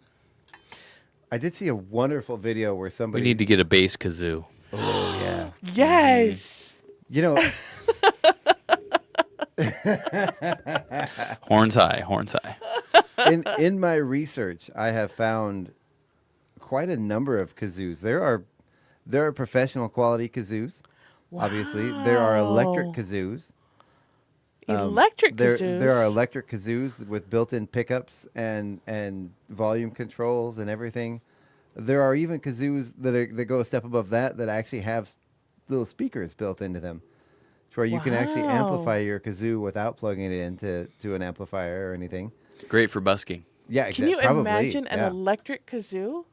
I did see a wonderful video where We somebody. need to get a bass kazoo. Oh yeah. Yes. You know, Horns high, horns high. in my research, I have found quite a number of kazoos. There are professional quality kazoos. Obviously, there are electric Wow. kazoos. Electric kazoos. There are electric kazoos with built-in pickups and volume controls and everything. There are even kazoos that go a step above that actually have little speakers built into them, to where you can actually Wow. amplify your kazoo without plugging it into an amplifier or anything. Great for busking. Yeah, Can you probably, imagine an yeah. electric kazoo?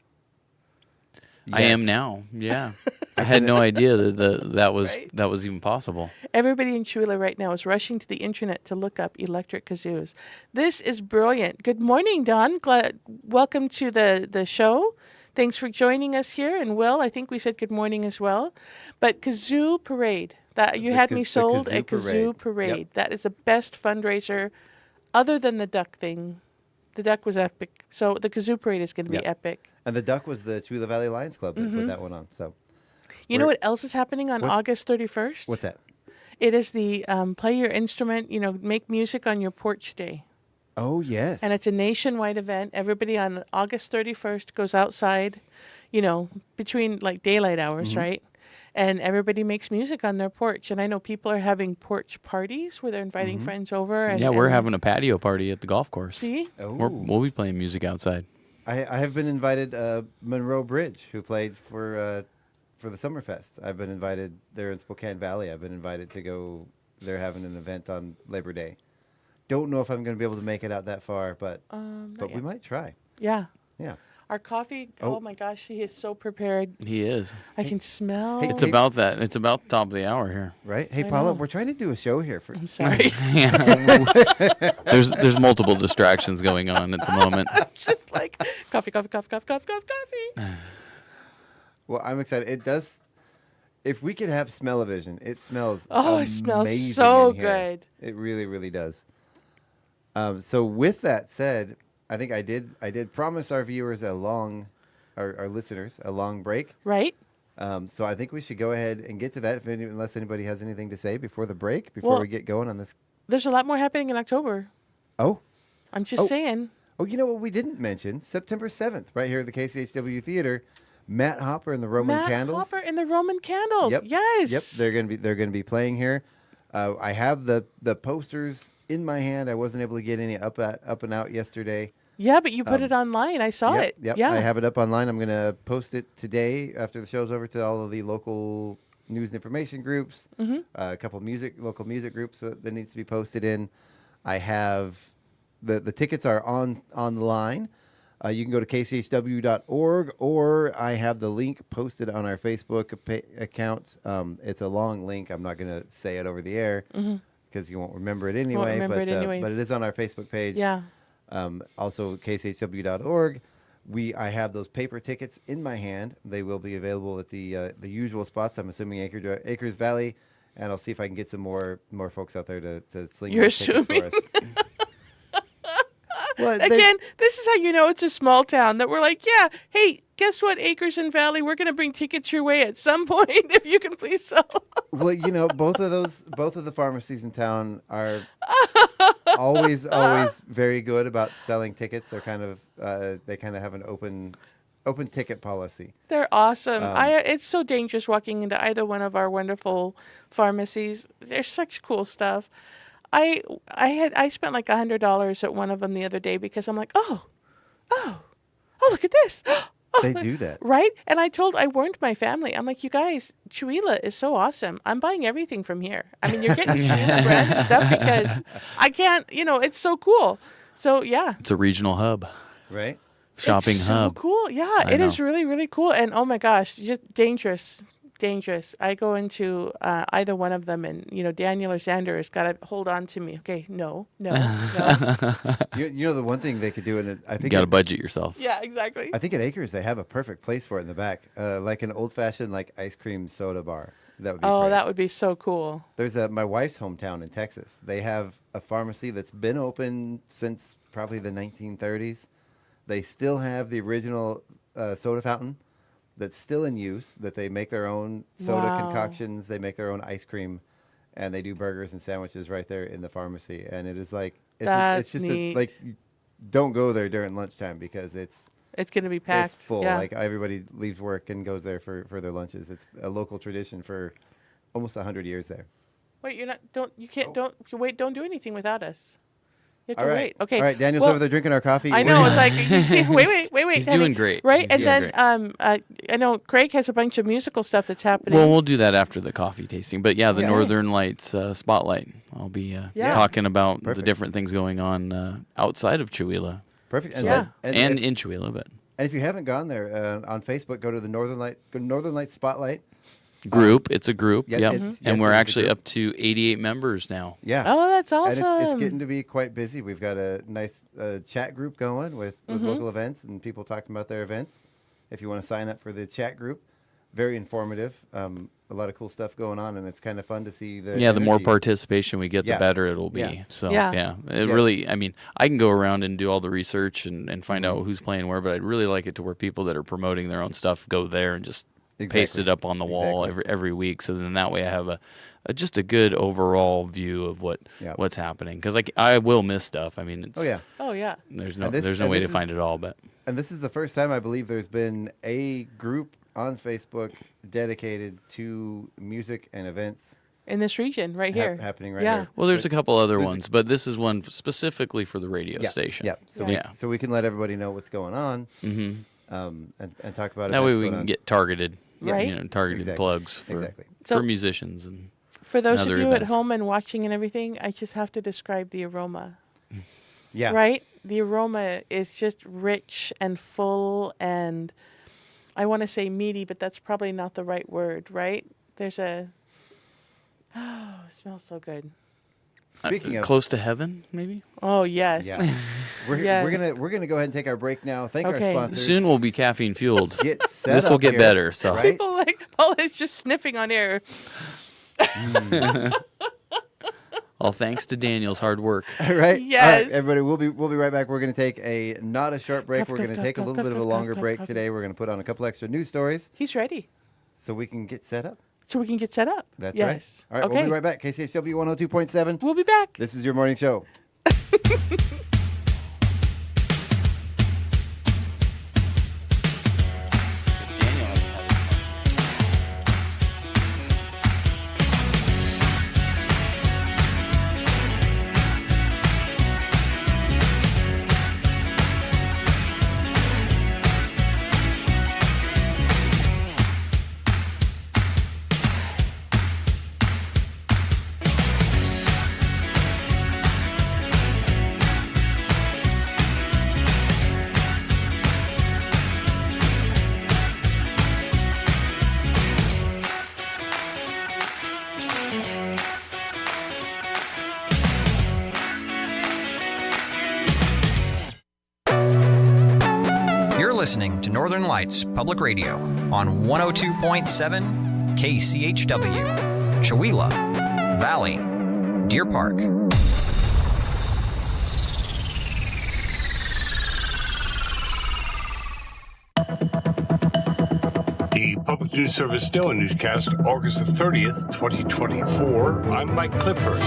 I am Yes. now. Yeah. I had no idea that was Right. that was even possible. Everybody in Chihuahua right now is rushing to the internet to look up electric kazoos. This is brilliant. Good morning, Don. Welcome to the show. Thanks for joining us here. And Will, I think we said good morning as well. But Kazoo Parade, that you The had ka- me the sold Kazoo a Kazoo Parade. Parade. Yep. That is the best fundraiser other than the duck thing. The duck was epic. So the Kazoo Parade is going to Yep. be epic. And the duck was the Chihuahua Valley Lions Club that put that one on. So You know We're- what else is happening on What- August 31st? what's that? It is the play your instrument, make music on your porch day. Oh yes. And it's a nationwide event. Everybody on August 31st goes outside, between like daylight hours, Mm-hmm. right? And everybody makes music on their porch. And I know people are having porch parties where they're inviting Mm-hmm. friends over. And, Yeah, we're and- having a patio party at the golf course. See? Oh. We'll be playing music outside. I have been invited. Monroe Bridge, who played for the Summerfest. I've been invited there in Spokane Valley. I've been invited to go. They're having an event on Labor Day. Don't know if I'm going to be able to make it out that far, but we yet. might try. Yeah. Yeah. Our coffee, Oh. oh my gosh, he is so prepared. He is. I can smell. Hey, It's about that. It's about the top of the hour here. Right? Hey, I Paula, know. we're trying to do a show here. I'm sorry. There's multiple distractions going on at the moment. Just like coffee, coffee, coffee, coffee, coffee, coffee, coffee. Well, I'm excited. It does. If we could have smell-o-vision, it smells. Oh, it smells amazing so in here. good. It really, really does. So with that said, I think I did promise our viewers our listeners a long break. Right? So I think we should go ahead and get to that, unless anybody has anything to say before the break, before Well- we get going on this. There's a lot more happening in October. Oh, I'm just saying. you know what we didn't mention? September 7th, right here at the KCHW Theater, Matt Hopper and the Roman Matt Candles. Hopper and the Roman Candles. Yep. Yes. Yep. They're gonna be playing here. I have the posters in my hand. I wasn't able to get any up and out yesterday. Yeah, but you put it online. I saw Yep, it. Yep. Yeah. I have it up online. I'm gonna post it today after the show's over to all of the local news and information groups. Mm-hmm. A couple local music groups that needs to be posted in. I have the tickets are online. You can go to kchw.org, or I have the link posted on our Facebook account. It's a long link. I'm not going to say it over the air. Mm-hmm. because you won't remember it anyway. remember it anyway. But it is on our Facebook page. Yeah. Also, KCHW.org. I have those paper tickets in my hand. They will be available at the usual spots. I'm assuming Acres Valley, and I'll see if I can get some more folks out there to sling You're those tickets assuming. for us. Well, Again, this is how you know it's a small town, that we're like, yeah, hey, guess what, Acres and Valley, we're going to bring tickets your way at some point if you can please sell. Well, both of the pharmacies in town are always very good about selling tickets. They're kind of have an open ticket policy. They're awesome. It's so dangerous walking into either one of our wonderful pharmacies. They're such cool stuff. I spent like $100 at one of them the other day because I'm like, oh, look at this. They do that. Right? And I warned my family. I'm like, you guys, Chuila is so awesome. I'm buying everything from here. I mean, you're getting Chuila branded stuff because I can't, it's so cool. So, yeah. It's a regional hub, Right? shopping It's hub. so cool. Yeah, I it is know. really, really cool. And oh my gosh, just dangerous. I go into either one of them, and Daniel or Sander has got to hold on to me. Okay, no. The one thing they could do, and I You think got to budget yourself. Yeah, exactly. I think at Acres they have a perfect place for it in the back, like an old-fashioned ice cream soda bar. That would be Oh, great. that would be so cool. There's my wife's hometown in Texas. They have a pharmacy that's been open since probably the 1930s. They still have the original soda fountain that's still in use, that they make their own soda Wow. concoctions, they make their own ice cream, and they do burgers and sandwiches right there in the pharmacy. And it is That's it's just neat. don't go there during lunchtime because it's It's going to be packed. it's full. Yeah. Everybody leaves work and goes there for their lunches. It's a local tradition for almost 100 years there. Wait, don't do anything without us. You have to All right. wait. Okay. All right, Daniel's Well, over there drinking our coffee. I know. It's like, you see, wait. He's honey. doing great. Right? He's And doing then great. I know Craig has a bunch of musical stuff that's happening. Well, we'll do that after the coffee tasting. But yeah, the Okay. Northern Lights Spotlight. I'll be Yeah. talking about Perfect. the different things going on outside of Chuila Perfect. Yeah. and in Chuila. But And if you haven't gone there on Facebook, go to the Northern Light Spotlight. group, it's a group. Yeah, Yep. it's- yes, And we're it is a actually group. up to 88 members now. Yeah. Oh, that's And awesome. it's getting to be quite busy. We've got a nice chat group going with local events and people talking about their events. If you want to sign up for the chat group, very informative. A lot of cool stuff going on, and it's kind of fun to see the Yeah, the more energy. participation we get, Yeah. the better it'll be. Yeah. So, Yeah. yeah. It Yeah. really, I mean, I can go around and do all the research and find out who's playing where, but I'd really like it to where people that are promoting their own stuff go there and just paste Exactly. it up on the wall Exactly. every week. So then that way I have just a good overall view of Yeah. what's happening. Because I will miss stuff. I mean, it's, Oh yeah. Oh, yeah. there's no And this- there's no and way this to is- find it all, but And this is the first time I believe there's been a group on Facebook dedicated to music and events In this region, right here. happening right Yeah. here. well, there's a couple other there's a- ones, but this is one specifically for the radio Yeah, station. Yeah. So Yeah. so we can let everybody know what's going on, Mm-hmm. and talk about That way events we going can on. get targeted, Right. targeted Exactly. plugs for Exactly. So- for musicians and For those and of other you at events. home and watching and everything, I just have to describe the aroma. Yeah. Right? The aroma is just rich and full, and I want to say meaty, but that's probably not the right word, right? There's it smells so good. Speaking of close to heaven, maybe. Oh, yes. yeah, we're Yes. we're gonna go ahead and take our break now. Thank our Okay. sponsors. Soon we'll be caffeine fueled. Get set This will up get here, better. So right? People like Paula is just sniffing on air. all thanks to Daniel's hard work. Right? All right, Yes. everybody, we'll be right back. We're going to take not a short break. Cough, We're cough, going to cough, take a cough, little bit of a cough, longer cough, break cough. today. We're going to put on a couple extra news stories He's ready. so we can get set up. So we can get set up. That's yes. right. All right, okay. we'll be right back. KCHW 102.7. We'll be back. This is your morning show. listening to Northern Lights Public Radio on 102.7 KCHW, Chewelah Valley, Deer Park. The Public News Service NOAA Newscast, August the 30th, 2024. I'm Mike Clifford.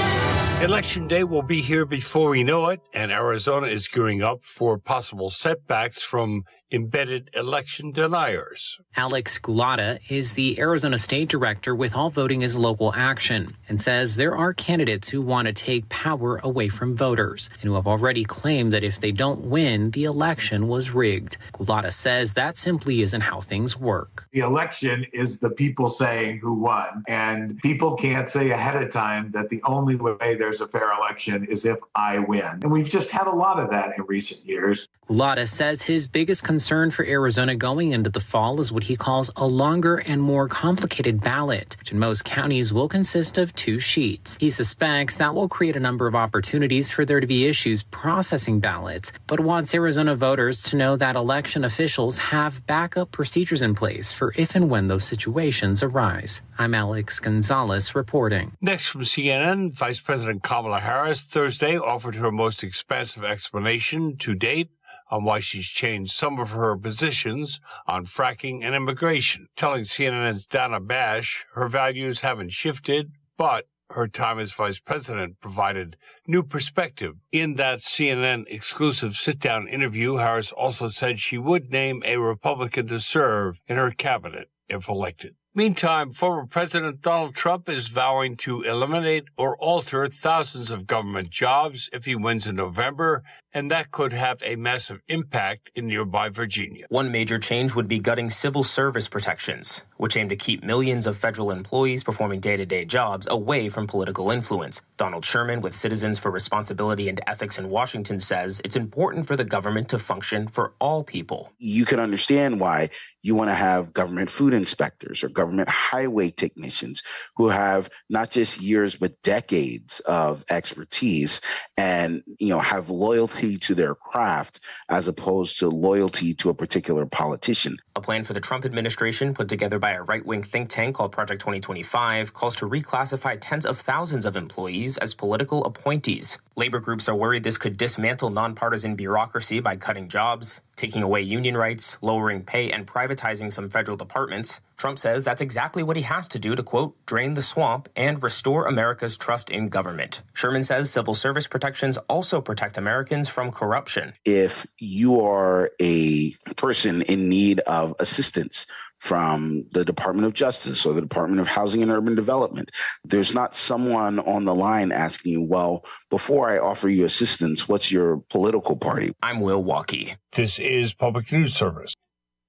Election Day will be here before we know it, and Arizona is gearing up for possible setbacks from embedded election deniers. Alex Gulata is the Arizona State Director with All Voting is Local Action and says there are candidates who want to take power away from voters and who have already claimed that if they don't win, the election was rigged. Gulata says that simply isn't how things work. The election is the people saying who won, and people can't say ahead of time that the only way there's a fair election is if I win. And we've just had a lot of that in recent years. Gulata says his biggest concern for Arizona going into the fall is what he calls a longer and more complicated ballot, which in most counties will consist of 2 sheets. He suspects that will create a number of opportunities for there to be issues processing ballots, but wants Arizona voters to know that election officials have backup procedures in place for if and when those situations arise. I'm Alex Gonzalez reporting. Next from CNN, Vice President Kamala Harris Thursday offered her most expansive explanation to date on why she's changed some of her positions on fracking and immigration, telling CNN's Dana Bash her values haven't shifted, but her time as vice president provided new perspective. In that CNN exclusive sit-down interview, Harris also said she would name a Republican to serve in her cabinet if elected. Meantime, former President Donald Trump is vowing to eliminate or alter thousands of government jobs if he wins in November, and that could have a massive impact in nearby Virginia. One major change would be gutting civil service protections, which aim to keep millions of federal employees performing day-to-day jobs away from political influence. Donald Sherman with Citizens for Responsibility and Ethics in Washington says it's important for the government to function for all people. You can understand why you want to have government food inspectors or government highway technicians who have not just years but decades of expertise and, have loyalty to their craft as opposed to loyalty to a particular politician. A plan for the Trump administration put together by a right-wing think tank called Project 2025 calls to reclassify tens of thousands of employees as political appointees. Labor groups are worried this could dismantle nonpartisan bureaucracy by cutting jobs, taking away union rights, lowering pay, and privatizing some federal departments. Trump says that's exactly what he has to do to, quote, drain the swamp and restore America's trust in government. Sherman says civil service protections also protect Americans from corruption. If you are a person in need of assistance from the Department of Justice or the Department of Housing and Urban Development, there's not someone on the line asking you, well, before I offer you assistance, what's your political party? I'm Will Walkie. This is Public News Service.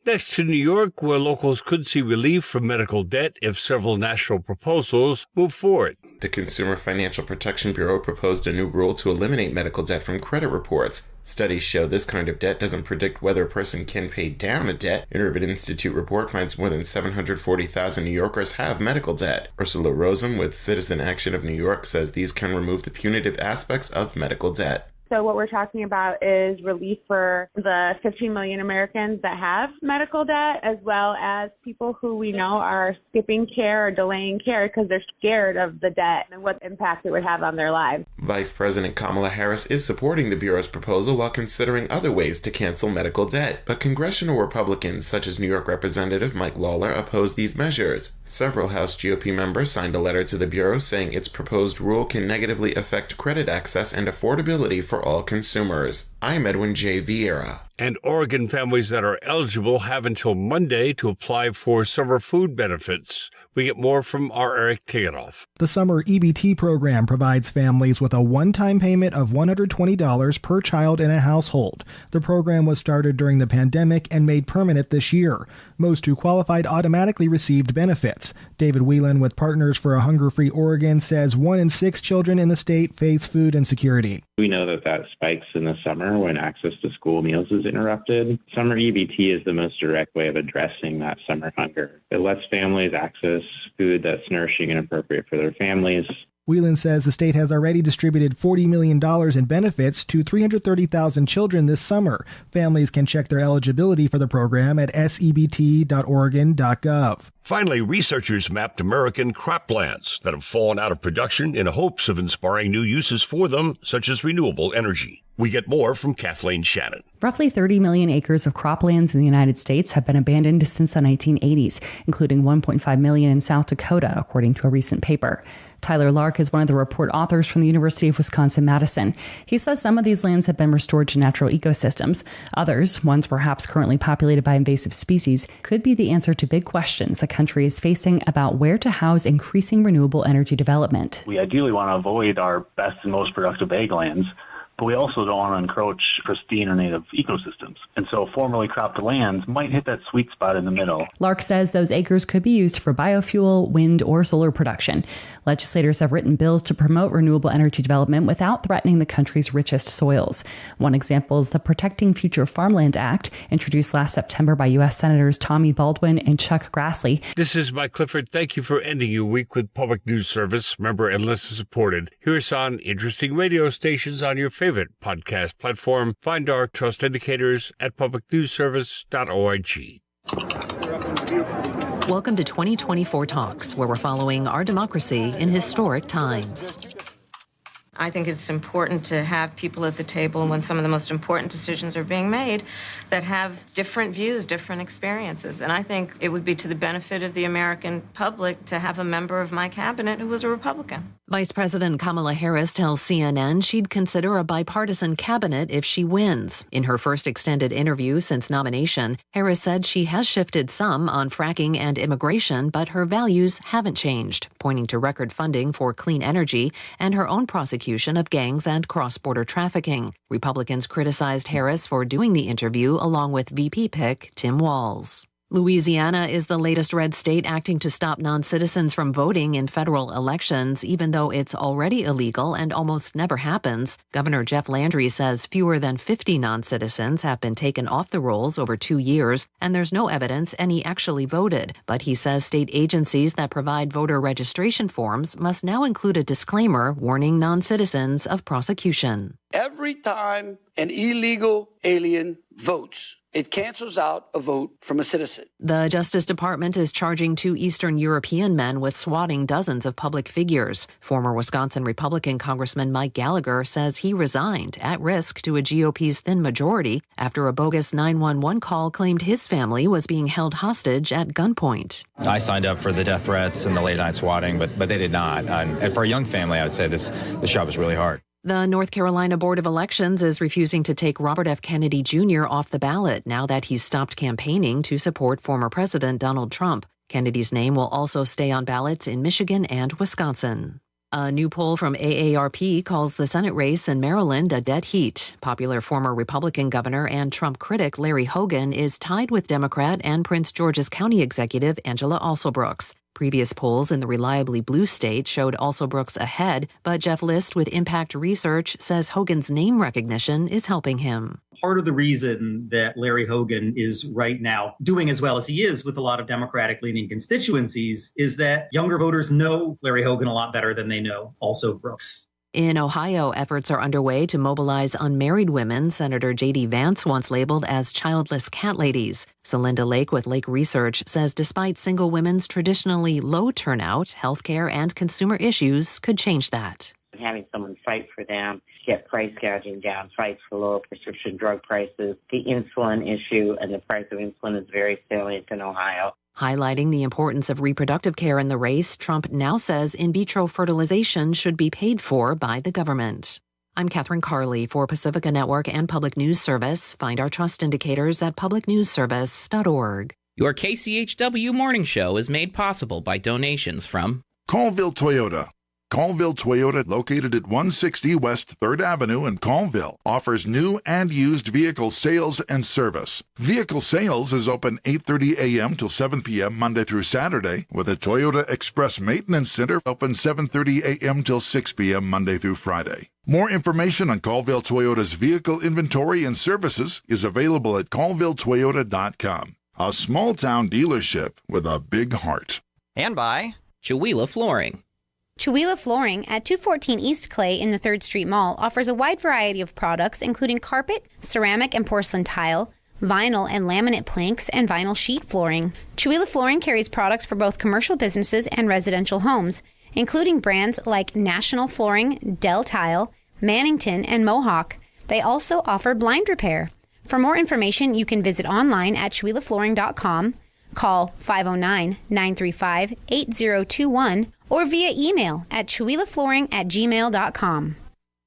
Next to New York, where locals could see relief from medical debt if several national proposals move forward. The Consumer Financial Protection Bureau proposed a new rule to eliminate medical debt from credit reports. Studies show this kind of debt doesn't predict whether a person can pay down a debt. An Urban Institute report finds more than 740,000 New Yorkers have medical debt. Ursula Rosen with Citizen Action of New York says these can remove the punitive aspects of medical debt. So what we're talking about is relief for the 15 million Americans that have medical debt, as well as people who we know are skipping care or delaying care because they're scared of the debt and what impact it would have on their lives. Vice President Kamala Harris is supporting the Bureau's proposal while considering other ways to cancel medical debt. But congressional Republicans, such as New York Representative Mike Lawler, oppose these measures. Several House GOP members signed a letter to the Bureau saying its proposed rule can negatively affect credit access and affordability for all consumers. I'm Edwin J. Vieira. And Oregon families that are eligible have until Monday to apply for summer food benefits. We get more from our Eric Tegeroff. The summer EBT program provides families with a one-time payment of $120 per child in a household. The program was started during the pandemic and made permanent this year. Most who qualified automatically received benefits. David Whelan with Partners for a Hunger-Free Oregon says 1 in 6 children in the state face food insecurity. We know that spikes in the summer when access to school meals is interrupted. Summer EBT is the most direct way of addressing that summer hunger. It lets families access food that's nourishing and appropriate for their families. Whelan says the state has already distributed $40 million in benefits to 330,000 children this summer. Families can check their eligibility for the program at sebt.oregon.gov. Finally, researchers mapped American croplands that have fallen out of production in hopes of inspiring new uses for them, such as renewable energy. We get more from Kathleen Shannon. Roughly 30 million acres of croplands in the United States have been abandoned since the 1980s, including 1.5 million in South Dakota, according to a recent paper. Tyler Lark is one of the report authors from the University of Wisconsin-Madison. He says some of these lands have been restored to natural ecosystems. Others, ones perhaps currently populated by invasive species, could be the answer to big questions the country is facing about where to house increasing renewable energy development. We ideally want to avoid our best and most productive ag lands, but we also don't want to encroach pristine or native ecosystems. And so formerly cropped lands might hit that sweet spot in the middle. Lark says those acres could be used for biofuel, wind, or solar production. Legislators have written bills to promote renewable energy development without threatening the country's richest soils. One example is the Protecting Future Farmland Act, introduced last September by U.S. Senators Tommy Baldwin and Chuck Grassley. This is Mike Clifford. Thank you for ending your week with Public News Service, member and listener supported. Hear us on interesting radio stations on your favorite podcast platform. Find our trust indicators at publicnewsservice.org. Welcome to 2024 Talks, where we're following our democracy in historic times. I think it's important to have people at the table when some of the most important decisions are being made that have different views, different experiences. And I think it would be to the benefit of the American public to have a member of my cabinet who was a Republican. Vice President Kamala Harris tells CNN she'd consider a bipartisan cabinet if she wins. In her first extended interview since nomination, Harris said she has shifted some on fracking and immigration, but her values haven't changed, pointing to record funding for clean energy and her own prosecution of gangs and cross-border trafficking. Republicans criticized Harris for doing the interview along with VP pick Tim Walz. Louisiana is the latest red state acting to stop non-citizens from voting in federal elections, even though it's already illegal and almost never happens. Governor Jeff Landry says fewer than 50 non-citizens have been taken off the rolls over 2 years, and there's no evidence any actually voted. But he says state agencies that provide voter registration forms must now include a disclaimer warning non-citizens of prosecution. Every time an illegal alien votes, it cancels out a vote from a citizen. The Justice Department is charging 2 Eastern European men with swatting dozens of public figures. Former Wisconsin Republican Congressman Mike Gallagher says he resigned at risk to a GOP's thin majority after a bogus 911 call claimed his family was being held hostage at gunpoint. I signed up for the death threats and the late-night swatting, but they did not. And for a young family, I would say this job is really hard. The North Carolina Board of Elections is refusing to take Robert F. Kennedy Jr. off the ballot now that he's stopped campaigning to support former President Donald Trump. Kennedy's name will also stay on ballots in Michigan and Wisconsin. A new poll from AARP calls the Senate race in Maryland a dead heat. Popular former Republican governor and Trump critic Larry Hogan is tied with Democrat and Prince George's County Executive Angela Alsobrooks. Previous polls in the reliably blue state showed Alsobrooks ahead, but Jeff List with Impact Research says Hogan's name recognition is helping him. Part of the reason that Larry Hogan is right now doing as well as he is with a lot of Democratic-leaning constituencies is that younger voters know Larry Hogan a lot better than they know Alsobrooks. In Ohio, efforts are underway to mobilize unmarried women Senator J.D. Vance once labeled as childless cat ladies. Celinda Lake with Lake Research says despite single women's traditionally low turnout, healthcare and consumer issues could change that. Having someone fight for them, get price gouging down, fight for lower prescription drug prices. The insulin issue and the price of insulin is very salient in Ohio. Highlighting the importance of reproductive care in the race, Trump now says in vitro fertilization should be paid for by the government. I'm Catherine Carley for Pacifica Network and Public News Service. Find our trust indicators at publicnewsservice.org. Your KCHW morning show is made possible by donations from Colville Toyota. Colville Toyota, located at 160 West 3rd Avenue in Colville, offers new and used vehicle sales and service. Vehicle sales is open 8:30 a.m. till 7 p.m. Monday through Saturday, with a Toyota Express Maintenance Center open 7:30 a.m. till 6 p.m. Monday through Friday. More information on Colville Toyota's vehicle inventory and services is available at colvilletoyota.com. A small-town dealership with a big heart. and by Chihuahua Flooring. Chihuahua Flooring at 214 East Clay in the 3rd Street Mall offers a wide variety of products including carpet, ceramic and porcelain tile, vinyl and laminate planks, and vinyl sheet flooring. Chihuahua Flooring carries products for both commercial businesses and residential homes, including brands like National Flooring, Dell Tile, Mannington, and Mohawk. They also offer blind repair. For more information, you can visit online at chihuahuaflooring.com, call 509-935-8021, or via email at chihuahuaflooring@gmail.com.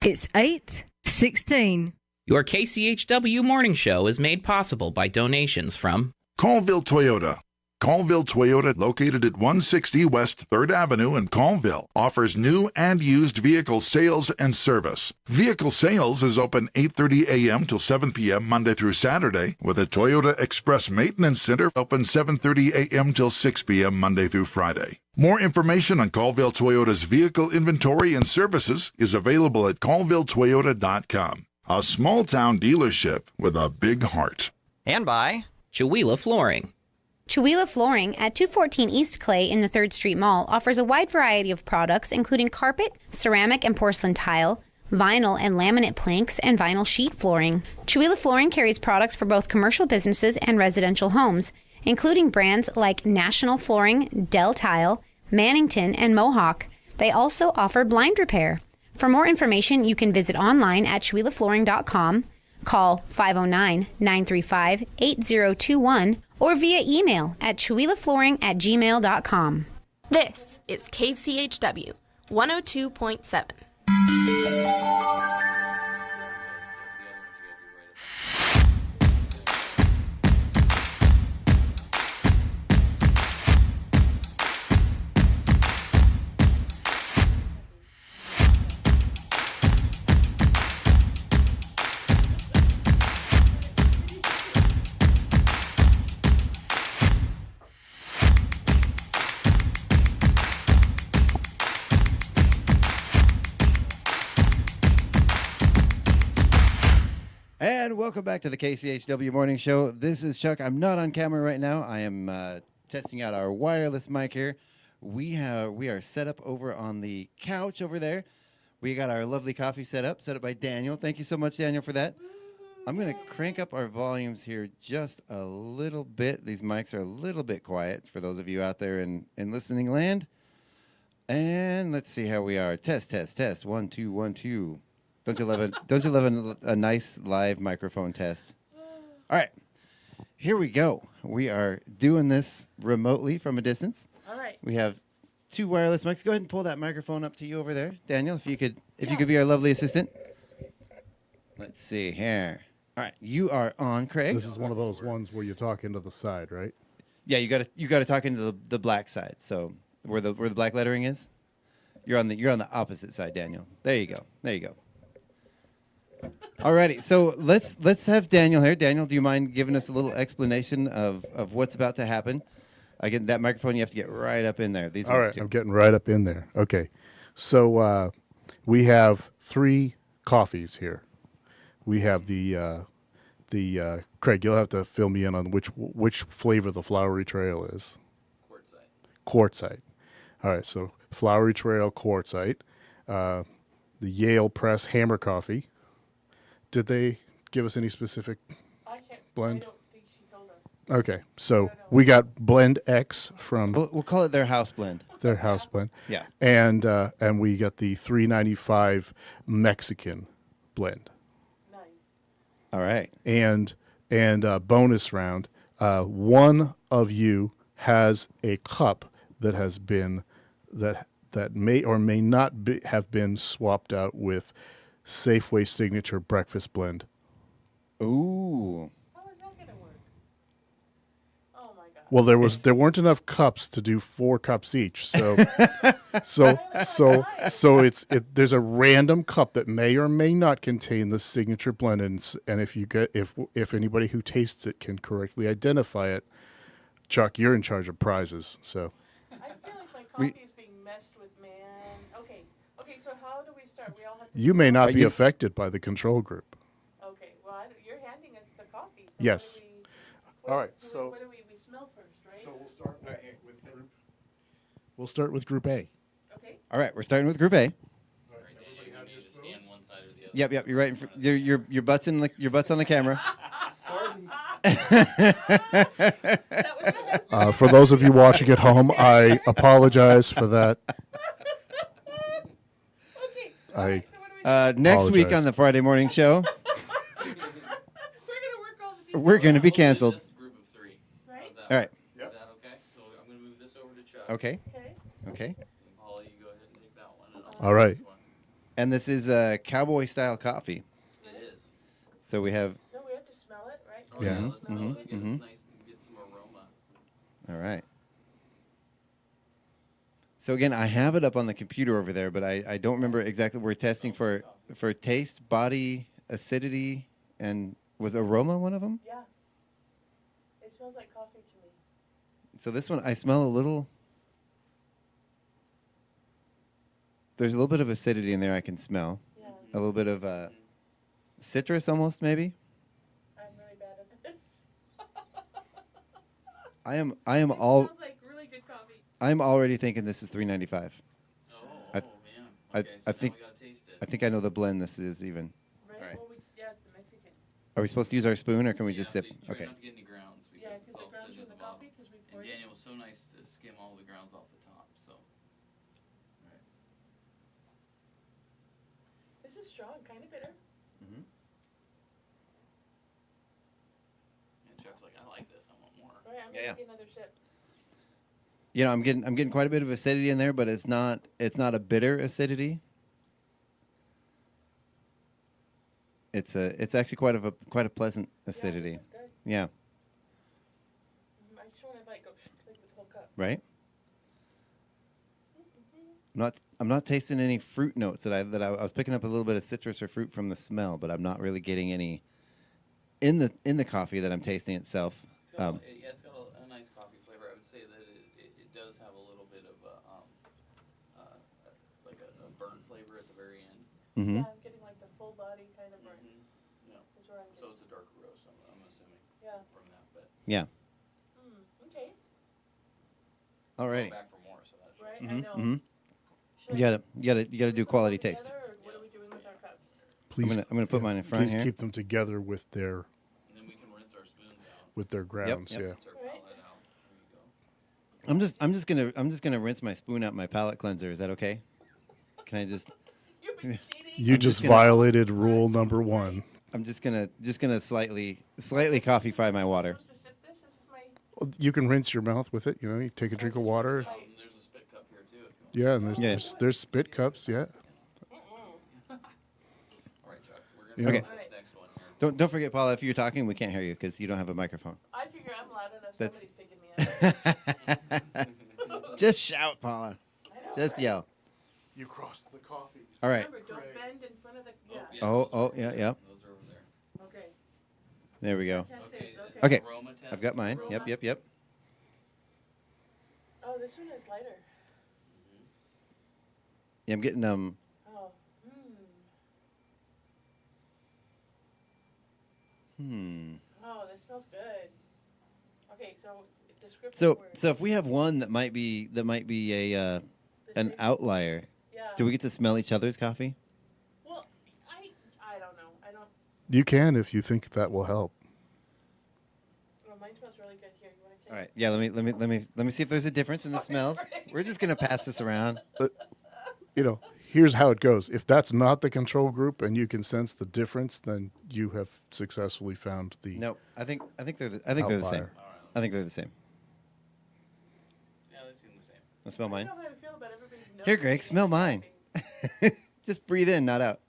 It's 8:16. Your KCHW morning show is made possible by donations from Colville Toyota. Colville Toyota, located at 160 West 3rd Avenue in Colville, offers new and used vehicle sales and service. Vehicle sales is open 8:30 a.m. till 7 p.m. Monday through Saturday, with a Toyota Express Maintenance Center open 7:30 a.m. till 6 p.m. Monday through Friday. More information on Colville Toyota's vehicle inventory and services is available at colvilletoyota.com. A small-town dealership with a big heart. and by Chihuahua Flooring. Chihuahua Flooring at 214 East Clay in the 3rd Street Mall offers a wide variety of products including carpet, ceramic and porcelain tile, vinyl and laminate planks, and vinyl sheet flooring. Chihuahua Flooring carries products for both commercial businesses and residential homes, including brands like National Flooring, Dell Tile, Mannington, and Mohawk. They also offer blind repair. For more information, you can visit online at chihuahuaflooring.com, call 509-935-8021, or via email at chihuahuaflooring@gmail.com. This is KCHW 102.7. And welcome back to the KCHW Morning Show. This is Chuck. I'm not on camera right now. I am testing out our wireless mic here. We are set up over on the couch over there. We got our lovely coffee set up by Daniel. Thank you so much, Daniel, for that. I'm going to crank up our volumes here just a little bit. These mics are a little bit quiet for those of you out there in listening land. And let's see how we are. Test. 1, 2, 1, 2. Don't you love a nice live microphone test? All right, here we go. We are doing this remotely from a distance. All right. We have 2 wireless mics. Go ahead and pull that microphone up to you over there, Daniel. If you could be our lovely assistant. Let's see here. All right, you are on, Craig. This is one of those ones where you talk into the side, right? Yeah, you got to talk into the black side. So where the black lettering is, you're on the opposite side, Daniel. There you go. Alrighty, so let's have Daniel here. Daniel, do you mind giving us a little explanation of what's about to happen? Again, that microphone, you have to get right up in there. All right, I'm getting right up in there. Okay, so we have 3 coffees here. We have the Craig, you'll have to fill me in on which flavor the Flowery Trail is. Quartzite. All right, so Flowery Trail Quartzite, the Yale Press Hammer Coffee. Did they give us any specific blend? I don't think she told us. Okay, so we got Blend X from. We'll call it their house blend. Their house blend. Yeah. And we got the $3.95 Mexican blend. Nice. All right. And bonus round, one of you has a cup that has been that may or may not have been swapped out with Safeway Signature Breakfast Blend. Ooh. How is that going to work? Oh my God. Well, there weren't enough cups to do 4 cups each, so there's a random cup that may or may not contain the signature blend, and if anybody who tastes it can correctly identify it, Chuck, you're in charge of prizes. So. I feel like my coffee is being messed with, man. Okay, so how do we start? We all have to. You may not be affected by the control group. Okay, well, you're handing us the coffee. So yes. All right. What do we smell first, right? So we'll start with group. We'll start with Group A. Okay. All right, we're starting with Group A. Yep. You're right. Your butt's in your butt's on the camera. For those of you watching at home, I apologize for that. Next week on the Friday morning show, we're going to be canceled. All right. Is that okay? So I'm going to move this over to Chuck. Okay. And Paula, you go ahead and take that one. And All right. And this is cowboy style coffee. It is. So we have. No, we have to smell it, right? Oh, yeah. Let's smell it. Get it nice and get some aroma. All right. So again, I have it up on the computer over there, but I don't remember exactly. We're testing for taste, body, acidity, and was aroma one of them? Yeah. It smells like coffee to me. So this one, I smell a little. There's a little bit of acidity in there I can smell. Yeah. A little bit of citrus almost, maybe. I'm really bad at this. I am It all. smells like really good coffee. I'm already thinking this is $3.95. Oh, man. Okay, I think. now we gotta taste it. I think I know the blend this is even. Right? All right. Well, yeah, it's the Mexican. Are we supposed to use our spoon or can we just sip? Try Okay. not to get any grounds. Yeah, Because because it's the all grounds sitting with at the the bottom. coffee, because we And poured it. Daniel was so nice to skim all the grounds off the top. So. This is strong, kind of bitter. And Chuck's like, I like this. I want more. Right, I'm Yeah, gonna take another sip. You know, I'm getting quite a bit of acidity in there, but it's not a bitter acidity. It's actually quite a pleasant acidity. Yeah, this is good. Yeah. I just want to like go like with the whole cup. Right. I'm not tasting any fruit notes I was picking up a little bit of citrus or fruit from the smell, but I'm not really getting any in the coffee that I'm tasting itself. It's got a nice coffee flavor. I would say that it does have a little bit of like a burnt flavor at the very end. Mm-hmm. Yeah, I'm getting like the full body kind of burn. Yeah. Is where I'm So getting. it's a darker roast. I'm assuming. Yeah. From that, but. Yeah. Okay. Alrighty. Back for more, so that's right. Mm-hmm. I know. Mm-hmm. You gotta do quality taste. Or what are we doing with our cups? Please, I'm gonna put mine in front please here. keep them together with their. And then we can rinse our spoons out. With their grounds, Yep. yeah. Rinse our palette out. There you go. I'm just gonna rinse my spoon out my palate cleanser. Is that okay? Can I just? You just violated rule number 1. I'm just gonna slightly coffee fry my water. Well, you can rinse your mouth with it. You know, you take a drink of water. There's a spit cup here too. If you want. Yeah, and there's spit cups. Yeah. All right, Chuck. So we're gonna Okay. do this next one here. Don't forget, Paula. If you're talking, we can't hear you because you don't have a microphone. I figure I'm loud enough. That's- Somebody's picking me up. Just shout, Paula. Just yell. You crossed the coffees. All right. Remember, don't bend in front of the. Yeah. Oh, yeah. Those are over there. Okay. There we go. Okay. Okay. Aroma test. I've got mine. Aroma. Yep. Oh, this one is lighter. Yeah, I'm getting Oh. Oh, this smells good. Okay, so descriptive So word. if we have one that might be a an outlier, Yeah. do we get to smell each other's coffee? Well, I don't know. I don't. You can if you think that will help. Well, mine smells really good. Here, you want to take? All right. Yeah. Let me see if there's a difference in the smells. We're just gonna pass this around. You know, here's how it goes. If that's not the control group and you can sense the difference, then you have successfully found the. No, I think they're the same. Outlier. I think they're the same. Yeah, they seem the same. I'll smell I mine. don't know how I feel about everybody's nose. Here, Greg, smell mine. Just breathe in, not out.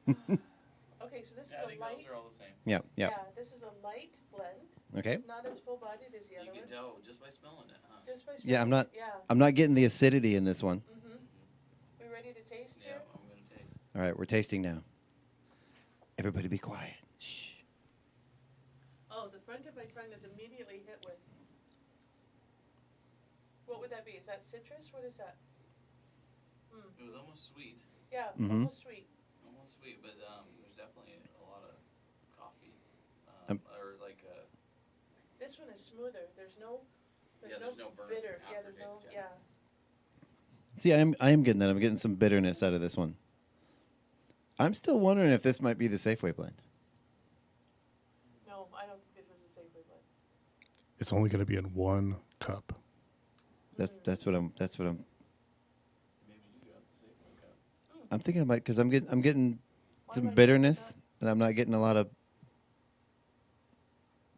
Okay, so this Yeah, I is a think light. those are all the same. Yeah. Yeah, this is a light blend. Okay. It's not as full bodied as the You other can one. tell just by smelling it, huh? Just by Yeah, smelling it, Yeah. I'm not getting the acidity in this one. We ready to taste Yeah, here? I'm gonna taste. All right, we're tasting now. Everybody be quiet. Shh. Oh, the front of my tongue is immediately hit with. What would that be? Is that citrus? What is that? It was almost sweet. Yeah, Mhm. almost sweet. Almost sweet, but there's definitely a lot of coffee. Or like This one is smoother. There's no there's no burnt bitter. Yeah, there's no. aftertaste, Yeah. See, I am getting that. I'm getting some bitterness out of this one. I'm still wondering if this might be the Safeway blend. No, I don't think this is a Safeway blend. It's only going to be in one cup. That's what I'm. I'm thinking I might because I'm getting some bitterness, and I'm not getting a lot of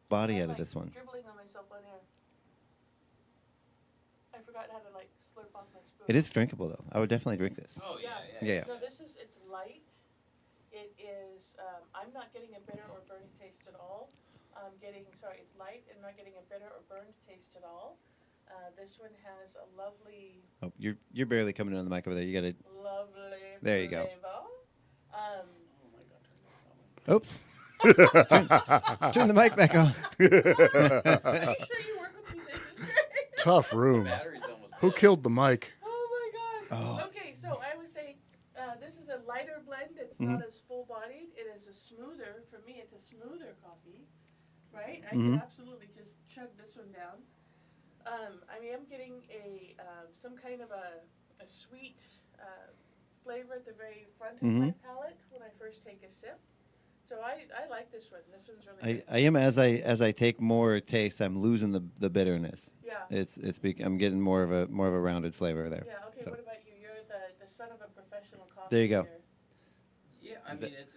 body out of this one. Dribbling on myself on air. I forgot how to like slurp off my spoon. It is drinkable though. I would definitely drink this. Oh yeah. Yeah. No, it's light. It is. I'm not getting a bitter or burned taste at all. It's light and not getting a bitter or burned taste at all. This one has a lovely. Oh, you're barely coming in on the mic over there. You got to. Lovely. There you go. Flavor. Oops. turn the mic back on. Tough room. Who killed the mic? Oh my gosh. Oh. Okay, so I would say this is a lighter blend. It's not as full-bodied. It is a smoother. For me, it's a smoother coffee, right? I could absolutely just chug this one down. I'm getting some kind of a sweet flavor at the very front of my palate when I first take a sip. So I like this one. This one's really good. I am as I take more taste, I'm losing the bitterness. Yeah. I'm getting more of a rounded flavor there. Yeah. Okay. So. What about you? You're the son of a professional coffee. There you go. Maker. Yeah, I mean it's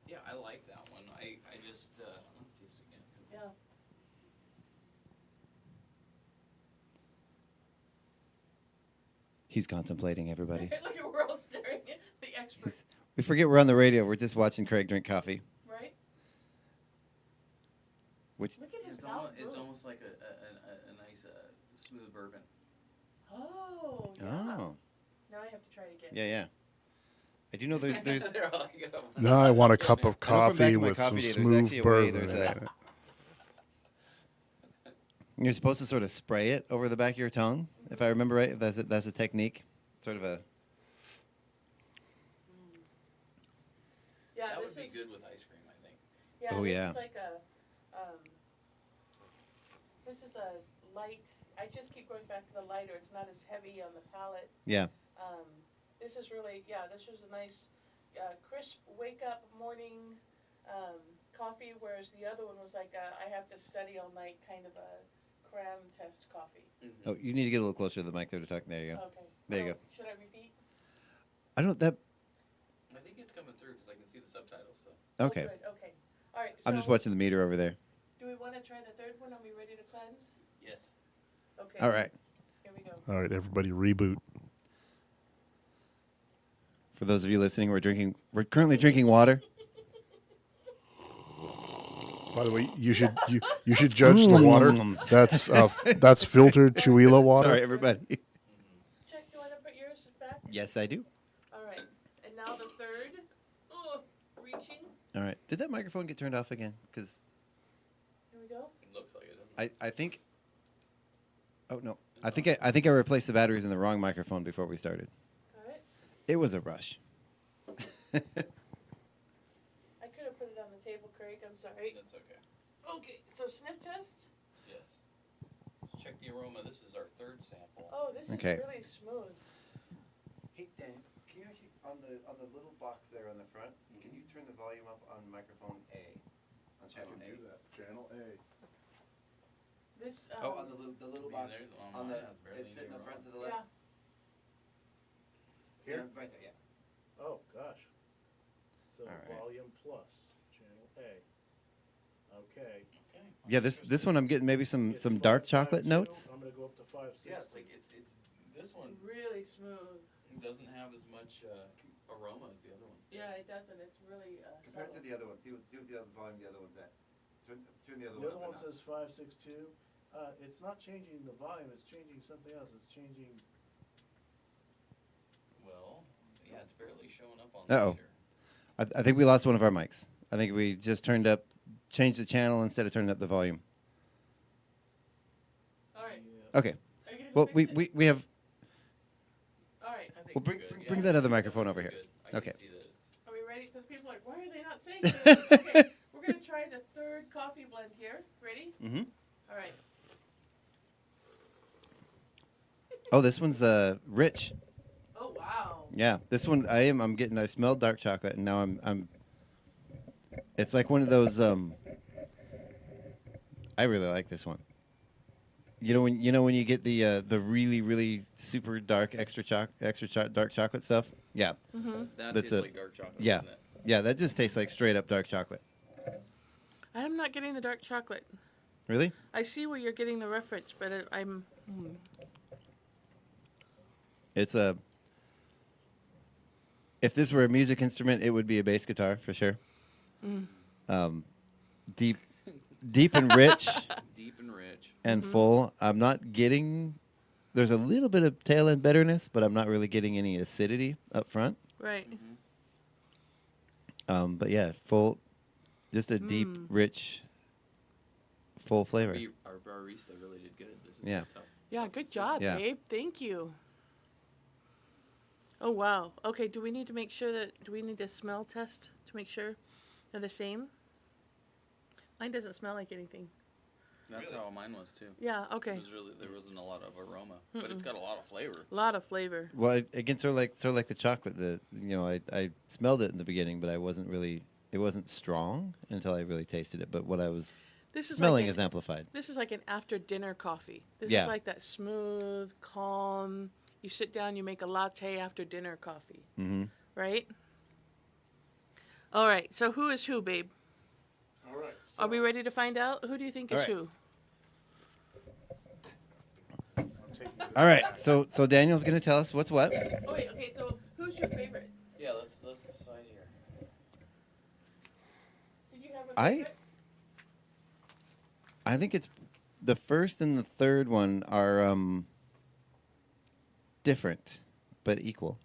yeah, I like that one. I just I'll taste it again. Yeah. He's contemplating, everybody. Look at we're all staring at the expert. We forget we're on the radio. We're just watching Craig drink coffee. Right. Which Look at his it's almost like a nice smooth bourbon. Oh. Yeah. Oh. Now I have to try it again. Yeah. I do know there's Now I want a cup of coffee with coffee some day, there's actually smooth a way, bourbon in it. You're supposed to sort of spray it over the back of your tongue, if I remember right. If that's a technique, sort of a. Yeah, that this would be is good with ice cream, I think. Yeah. Oh, this yeah. is like a. This is a light. I just keep going back to the lighter. It's not as heavy on the palate. Yeah. This is really, this was a nice, crisp wake-up morning coffee, whereas the other one was like I have to study all night kind of a cram test coffee. Oh, you need to get a little closer to the mic there to talk. There you go. Okay. There you go. Should I repeat? I don't that. I think it's coming through because I can see the subtitles. So. Okay. Oh, good. Okay. All right. I'm just watching the meter over there. Do we want to try the third one? Are we ready to cleanse? Yes. Okay. All right. Here we go. All right, everybody, reboot. For those of you listening, we're currently drinking water. By the way, you should judge the water. That's filtered Chuila water. Sorry, everybody. Check. You want to put yours back? Yes, I do. All right. And now the third. Oh, reaching. All right. Did that microphone get turned off again? Because Here we go. It looks like it. I think. Oh no! I think I replaced the batteries in the wrong microphone before we started. Got it. It was a rush. I could have put it on the table, Craig. I'm sorry. That's okay. Okay. So sniff test. Yes. Check the aroma. This is our third sample. Oh, this Okay. is really smooth. Hey Dan, can you actually on the little box there on the front? Can you turn the volume up on microphone A, on channel A? Channel A. This. On the little box on the it's sitting in the front to the left. Yeah. Here, right there. Yeah. Oh gosh. So All right. volume plus channel A. Okay. Yeah, this one I'm getting maybe some dark chocolate notes. I'm gonna go up to 560. Yeah, it's like it's this one Really smooth. doesn't have as much aroma as the other ones. do. Yeah, it doesn't. It's really Compared to subtle. the other one, see what the other volume the other one's at. Turn the other The one other up. one says 562. It's not changing the volume. It's changing something else. It's changing. Well, yeah, it's barely showing up on the Uh-oh. meter. I think we lost one of our mics. I think we just changed the channel instead of turning up the volume. All right. Okay. Are you gonna Well, fix we, it? we, we have. All right. I think Well, we're bring good. that other microphone over here. I Okay. can see that it's Are we ready? So the people are like, why are they not saying anything? Okay. We're gonna try the third coffee blend here. Ready? Mm-hmm. All right. Oh, this one's rich. Oh wow. Yeah, this one I smelled dark chocolate, and now I'm. It's like one of those. I really like this one. You know when you get the really really super dark dark chocolate stuff. Yeah. Mm-hmm. That tastes like dark chocolate. Yeah. Doesn't it? Yeah, that just tastes like straight up dark chocolate. I am not getting the dark chocolate. Really? I see where you're getting the reference, but I'm. It's a. If this were a music instrument, it would be a bass guitar for sure. Deep and rich. Deep and rich. And full. I'm not getting. There's a little bit of tail end bitterness, but I'm not really getting any acidity up front. Right. But yeah, full. Just a deep, rich, full flavor. Our barista really did good. This is Yeah. tough. Yeah, good job, Yeah. babe. Thank you. Oh wow. Okay, do we need to make sure do we need a smell test to make sure they're the same? Mine doesn't smell like anything. That's how mine was too. Yeah, okay. There wasn't a lot of aroma, but it's got a lot of flavor. A lot of flavor. Well, again, sort of like the chocolate. I smelled it in the beginning, but it wasn't strong until I really tasted it. But what I was smelling is amplified. This is like an after dinner coffee. This Yeah. is like that smooth, calm. You sit down, you make a latte after dinner coffee. Mm-hmm. Right? All right. So who is who, babe? All right. Are we ready to find out? Who do you think is All right. who? All right, so Daniel's gonna tell us what's what. Oh wait, okay. So who's your favorite? Yeah, let's decide here. Did you have a favorite? I think it's the first and the third one are different but equal.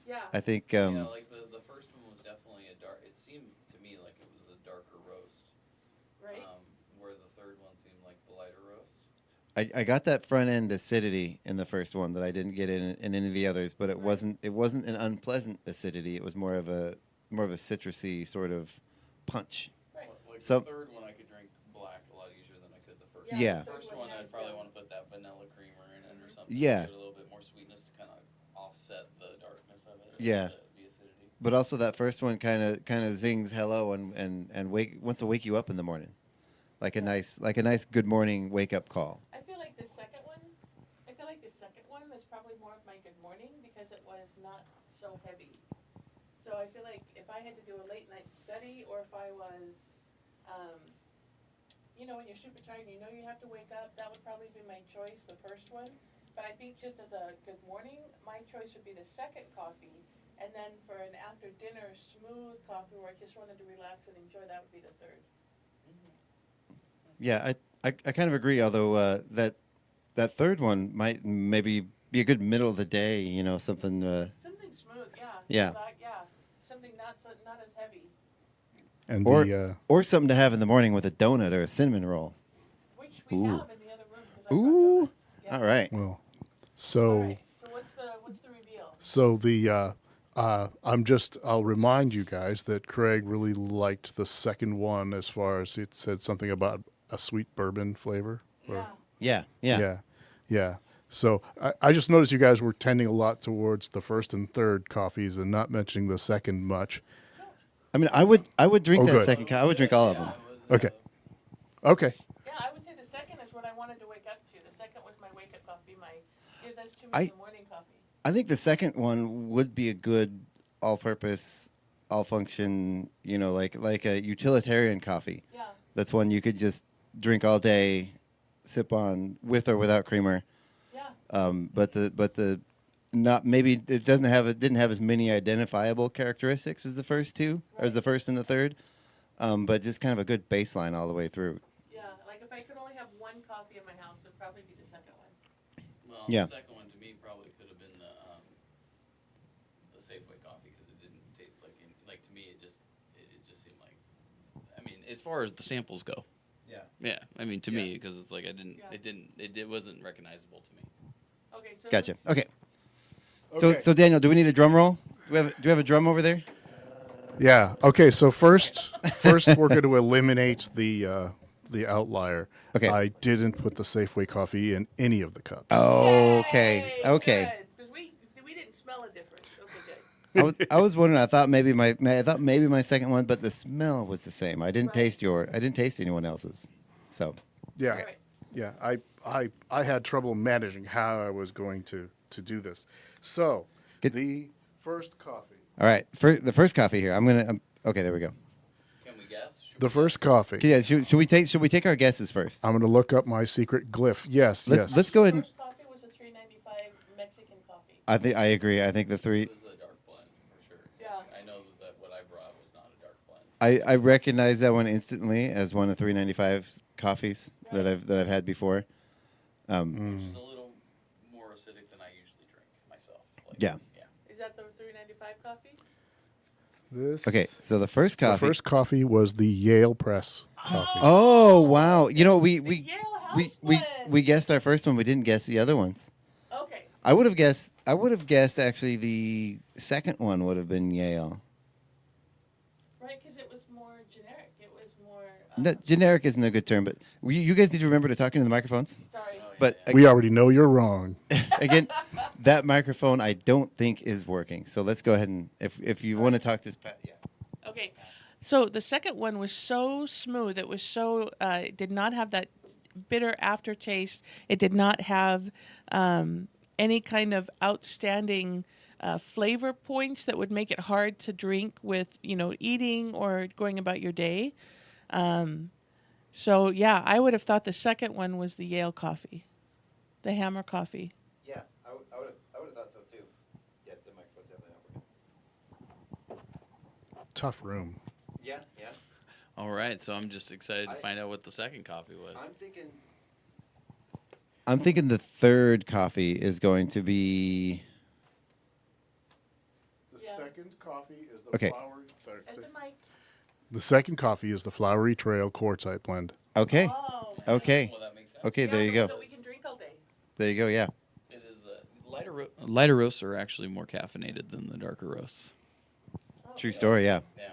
Yeah. I think yeah, like the first one was definitely a dark. It seemed to me like it was a darker roast. Right. Where the third one seemed like the lighter roast. I got that front end acidity in the first one that I didn't get in any of the others, but it wasn't an unpleasant acidity. It was more of a citrusy sort of punch. Right. Like So- the third one, I could drink black a lot easier than I could the first. Yeah. The first one, I'd probably want to put that vanilla creamer in it or something. Yeah. To give it a little bit more sweetness to kind of offset the darkness of it. Yeah. The acidity. But also that first one kind of zings hello and wants to wake you up in the morning, like a nice good morning wake up call. I feel like the second one. Was probably more of my good morning because it was not so heavy. So I feel like if I had to do a late night study, or if I was, when you're super tired and you know you have to wake up, that would probably be my choice, the first one. But I think just as a good morning, my choice would be the second coffee. And then for an after dinner smooth coffee where I just wanted to relax and enjoy, that would be the third. Yeah, I kind of agree. Although that third one might maybe be a good middle of the day. Something. Something smooth, yeah. Yeah. Something not as heavy. And or something to have in the morning with a donut or a cinnamon roll. Which we have in the other room. 'Cause I brought Ooh. donuts. Yeah. All right. well, so All right. So what's the reveal? so I'll remind you guys that Craig really liked the second one as far as it said something about a sweet bourbon flavor. Yeah. Yeah. So I just noticed you guys were tending a lot towards the first and third coffees and not mentioning the second much. I mean, I would drink Oh, that good. second. I would drink all of them. Okay. Yeah, I would say the second is what I wanted to wake up to. The second was my wake up coffee. My give this to me in the morning coffee. I think the second one would be a good all-purpose, all-function. Like a utilitarian coffee. Yeah. That's one you could just drink all day, sip on with or without creamer. Yeah. But the not maybe it didn't have as many identifiable characteristics as the first two, or as the first and the third, but just kind of a good baseline all the way through. Yeah, like if I could only have one coffee in my house, it'd probably be the second one. Well, Yeah. the second one to me probably could have been the Safeway coffee because it didn't taste like to me it just seemed like, I mean, as far as the samples go. Yeah. Yeah, I mean to me because it's like it wasn't recognizable to me. Okay, so Gotcha. Okay. So Daniel, do we need a drum roll? Do we have a drum over there? Yeah. Okay. So first we're going to eliminate the the outlier. Okay. I didn't put the Safeway coffee in any of the cups. Okay. Okay. Because we didn't smell a difference. Okay, good. I was wondering. I thought maybe my second one, but the smell was the same. I didn't taste anyone else's. So. Yeah. Right. Yeah. I had trouble managing how I was going to do this. So the first coffee. All right. The first coffee here. Okay. There we go. Can we guess? The first coffee. Yeah. Should we take our guesses first? I'm going to look up my secret glyph. Yes. Let's go ahead. And, First coffee was a $3.95 Mexican coffee. I agree. I think the three. It was a dark blend for sure. Yeah. I know that what I brought was not a dark blend. I recognize that one instantly as one of $3.95 coffees that I've had before. Which is a little more acidic than I usually drink myself. Yeah. Is that the $3.95 coffee? Okay, so the first coffee. The first coffee was the Yale Press coffee. Oh wow! You know we guessed our first one. We didn't guess the other ones. Okay. I would have guessed actually the second one would have been Yale. Right, because it was more generic. It was more. No, generic isn't a good term, but you guys need to remember to talk into the microphones. Sorry. But we already know you're wrong. Again, that microphone I don't think is working. So let's go ahead and if you want to talk to Pat, yeah. Okay. So the second one was so smooth. It was so it did not have that bitter aftertaste. It did not have any kind of outstanding flavor points that would make it hard to drink with, eating or going about your day. So yeah, I would have thought the second one was the Yale coffee, the Hammer coffee. Yeah, I would have thought so too. Yeah, the microphone's definitely not working. Tough room. Yeah. All right, so I'm just excited to find out what the second coffee was. I'm thinking the third coffee is going to be. The second coffee is the Okay. flowery. Sorry. At the mic. The second coffee is the Flowery Trail Quartzite blend. Okay. Oh, Okay. Well, that makes sense. Okay. There you go. that we can drink all day. There you go. Yeah. It is lighter roasts are actually more caffeinated than the darker roasts. True story. Yeah. Yeah.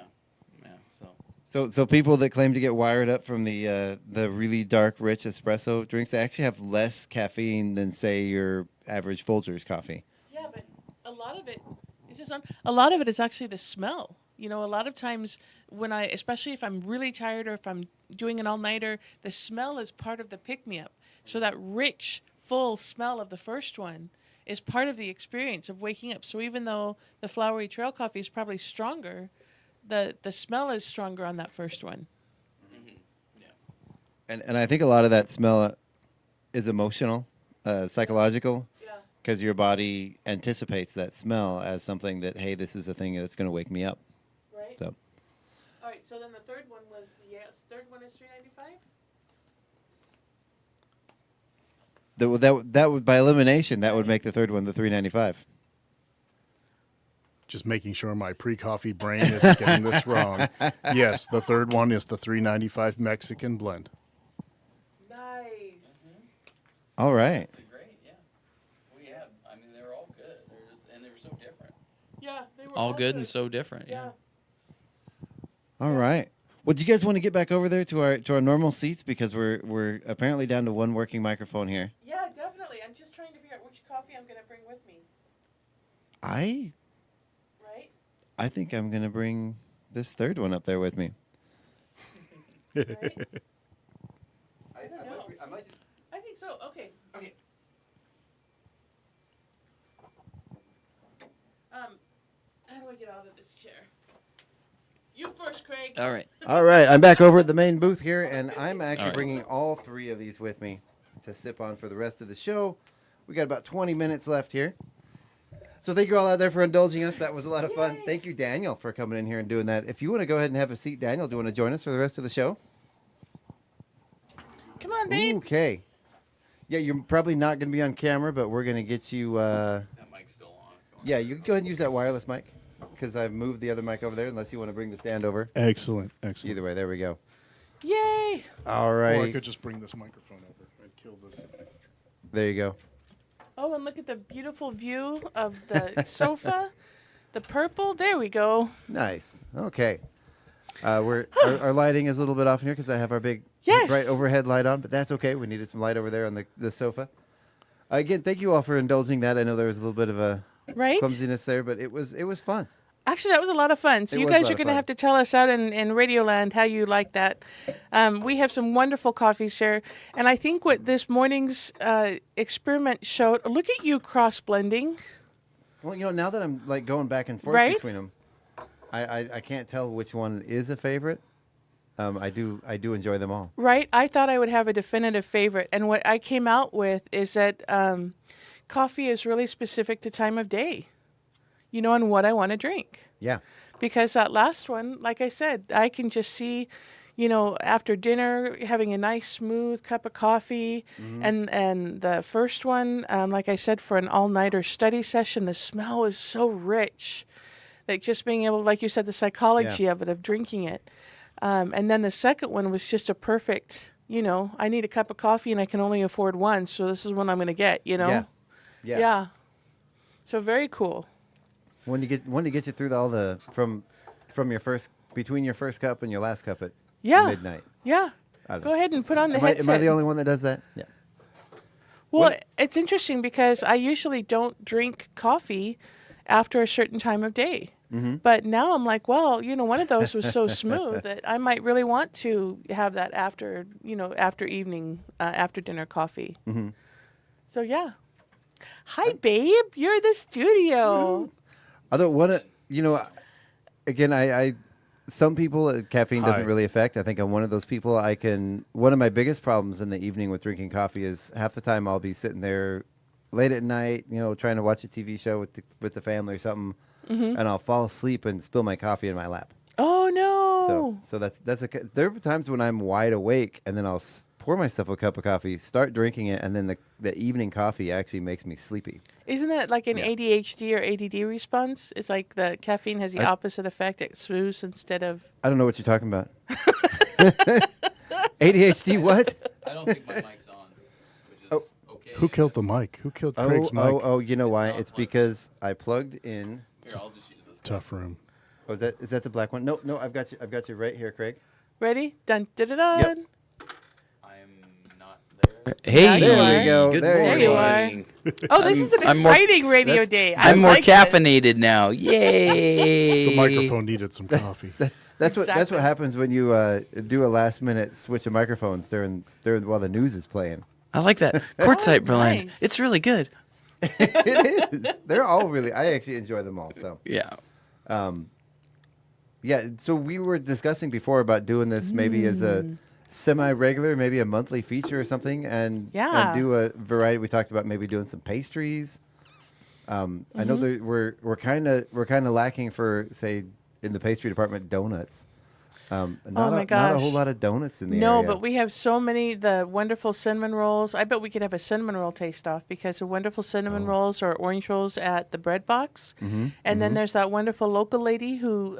So people that claim to get wired up from the really dark, rich espresso drinks, they actually have less caffeine than say your average Folgers coffee. Yeah, but a lot of it is this on. A lot of it is actually the smell. A lot of times especially if I'm really tired or if I'm doing an all-nighter, the smell is part of the pick-me-up. So that rich, full smell of the first one is part of the experience of waking up. So even though the Flowery Trail coffee is probably stronger, the smell is stronger on that first one. Mm-hmm. Yeah. And I think a lot of that smell is emotional, psychological. Yeah. Because your body anticipates that smell as something that, hey, this is a thing that's going to wake me up. Right. So. All right. So then the third one was third one is $3.95. That would by elimination that would make the third one the $3.95. Just making sure my pre-coffee brain is getting this wrong. Yes, the third one is the $3.95 Mexican blend. Nice. All right. That's great. Yeah. They were all good. They were so different. Yeah, they were All good and so different. Yeah. All right. Well, do you guys want to get back over there to our normal seats because we're apparently down to one working microphone here. Yeah, definitely. I'm just trying to figure out which coffee I'm going to bring with me. I think I'm going to bring this third one up there with me. Right? I think so. Okay. How do I get out of this chair? You first, Craig. All right. All right. I'm back over at the main booth here, and I'm actually All right. bringing all three of these with me to sip on for the rest of the show. We got about 20 minutes left here. So thank you all out there for indulging us. That was a lot of fun. Thank you, Daniel, for coming in here and doing that. If you want to go ahead and have a seat, Daniel, do you want to join us for the rest of the show? Come on, babe. Okay. Yeah, you're probably not going to be on camera, but we're going to get you... That mic's still on. Yeah, you can go ahead and use that wireless mic because I've moved the other mic over there unless you want to bring the stand over. Excellent. Either way, there we go. Yay! All right. Or I could just bring this microphone over and kill this. There you go. Oh, and look at the beautiful view of the sofa. The purple. There we go. Nice. Okay. Our lighting is a little bit off in here because I have our big bright overhead light on, but that's okay. We needed some light over there on the sofa. Again, thank you all for indulging that. I know there was a little bit of a clumsiness there, but it was fun. Actually, that was a lot of fun. So you guys are going to have to tell us out in Radioland how you like that. We have some wonderful coffees here. And I think what this morning's experiment showed, look at you cross-blending. Well, now that I'm like going back and forth between them, I can't tell which one is a favorite. I do enjoy them all. Right? I thought I would have a definitive favorite. And what I came out with is that coffee is really specific to time of day. And what I want to drink. Yeah. Because that last one, like I said, I can just see, after dinner, having a nice smooth cup of coffee. Mm-hmm. And the first one, like I said, for an all-nighter study session, the smell is so rich. Like just being able, like you said, the psychology of it, of drinking it. And then the second one was just a perfect, I need a cup of coffee and I can only afford one. So this is what I'm going to get, Yeah. So very cool. When you get you through all the from between your first cup and your last cup at midnight. Yeah. Go ahead and put on the headset. Am I the only one that does that? Yeah. Well, it's interesting because I usually don't drink coffee after a certain time of day. Mm-hmm. But now I'm like, well, one of those was so smooth that I might really want to have that after evening, after dinner coffee. Mm-hmm. So yeah. Hi, babe. You're in the studio. Although again, I some people caffeine doesn't really affect. I think I'm one of those people. One of my biggest problems in the evening with drinking coffee is half the time I'll be sitting there late at night, trying to watch a TV show with the family or something, and I'll fall asleep and spill my coffee in my lap. Oh no! So there are times when I'm wide awake and then I'll pour myself a cup of coffee, start drinking it, and then the evening coffee actually makes me sleepy. Isn't that like an ADHD or ADD response? It's like the caffeine has the opposite effect. It snooze instead of... I don't know what you're talking about. ADHD what? I don't think my mic's on, which is okay. Who killed the mic? Who killed Craig's mic? Oh, you know why? It's because I plugged in... Here, I'll just use this. Tough room. Oh, is that the black one? No, I've got you right here, Craig. Ready? Dun, dun, dun, dun. Yep. Hey, there you go. There you are. Oh, this is an exciting radio day. I'm more caffeinated now. Yay! The microphone needed some coffee. That's what happens when you do a last minute switch of microphones during while the news is playing. I like that quartzite blend. Nice. It's really good. It is. They're all really. I actually enjoy them all. So yeah. Yeah. So we were discussing before about doing this maybe as a semi-regular, maybe a monthly feature or something, and do a variety. We talked about maybe doing some pastries. I know that we're kind of lacking for, say, in the pastry department, donuts. Not a whole lot of donuts in the area. No, but we have so many, the wonderful cinnamon rolls. I bet we could have a cinnamon roll taste off because the wonderful cinnamon rolls or orange rolls at the bread box. And then there's that wonderful local lady who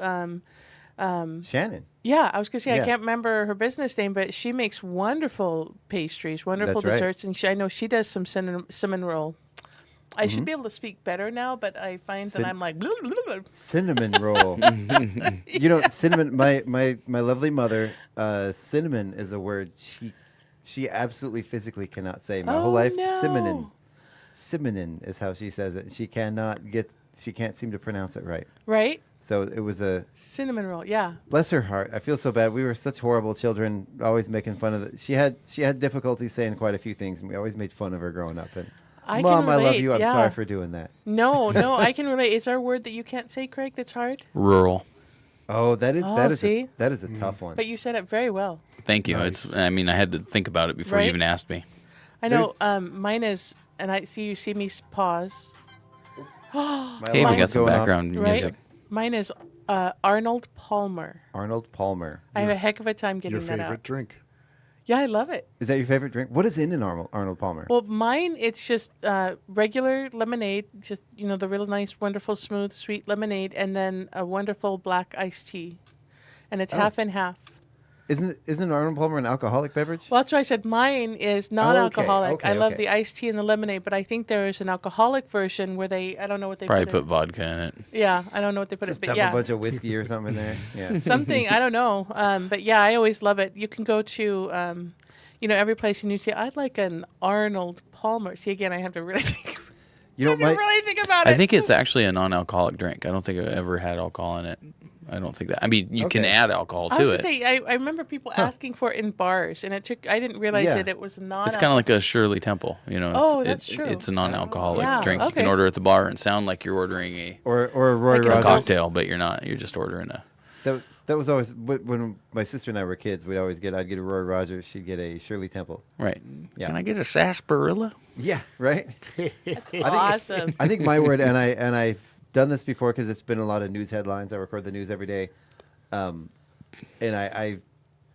Shannon. Yeah, I was going to say, I can't remember her business name, but she makes wonderful pastries, wonderful desserts, and I know she does some cinnamon roll. I should be able to speak better now, but I find that I'm like... Blah, blah, blah. Cinnamon roll. Cinnamon, my lovely mother, cinnamon is a word she absolutely physically cannot say. My whole life, no. Simonin is how she says it. She can't seem to pronounce it right. Right? So it was a... Cinnamon roll, yeah. Bless her heart. I feel so bad. We were such horrible children, always making fun of it. She had difficulty saying quite a few things, and we always made fun of her growing up. And Mom, I love you. I'm sorry for doing that. No, I can relate. Is there a word that you can't say, Craig, that's hard? Rural. Oh, that is a tough one. But you said it very well. Thank you. Nice. I had to think about it before you even asked me. I know. Mine is, and I see me pause. Hey, we got some background music. Mine is Arnold Palmer. Arnold Palmer. I have a heck of a time getting that out. Your favorite drink? Yeah, I love it. Is that your favorite drink? What is in an Arnold Palmer? Well, mine, it's just regular lemonade, just, the really nice, wonderful, smooth, sweet lemonade, and then a wonderful black iced tea. And it's half and half. Isn't Arnold Palmer an alcoholic beverage? Well, that's why I said mine is non-alcoholic. Okay, I love okay. the iced tea and the lemonade, but I think there is an alcoholic version where I don't know what they Probably put put in. vodka in it. Yeah, I don't know what they put Just in, dump but yeah. a bunch of whiskey or something in there. Yeah. Something, I don't know. But yeah, I always love it. You can go to, every place and you say, I'd like an Arnold Palmer. See, again, I have to really think. Really think about it. I think it's actually a non-alcoholic drink. I don't think I've ever had alcohol in it. I don't think that. I mean, you can add alcohol to it. I remember people asking for it in bars, and I didn't realize that it was not. It's kind of like a Shirley Temple, that's true. It's a non-alcoholic drink. Okay. You can order at the bar and sound like you're ordering a or a Roy Rogers cocktail, but you're not. You're just ordering a. That was always when my sister and I were kids. I'd get a Roy Rogers. She'd get a Shirley Temple. Right. Yeah. Can I get a sarsaparilla? Yeah. Right. That's awesome. I think my word, and I've done this before because it's been a lot of news headlines. I record the news every day. And I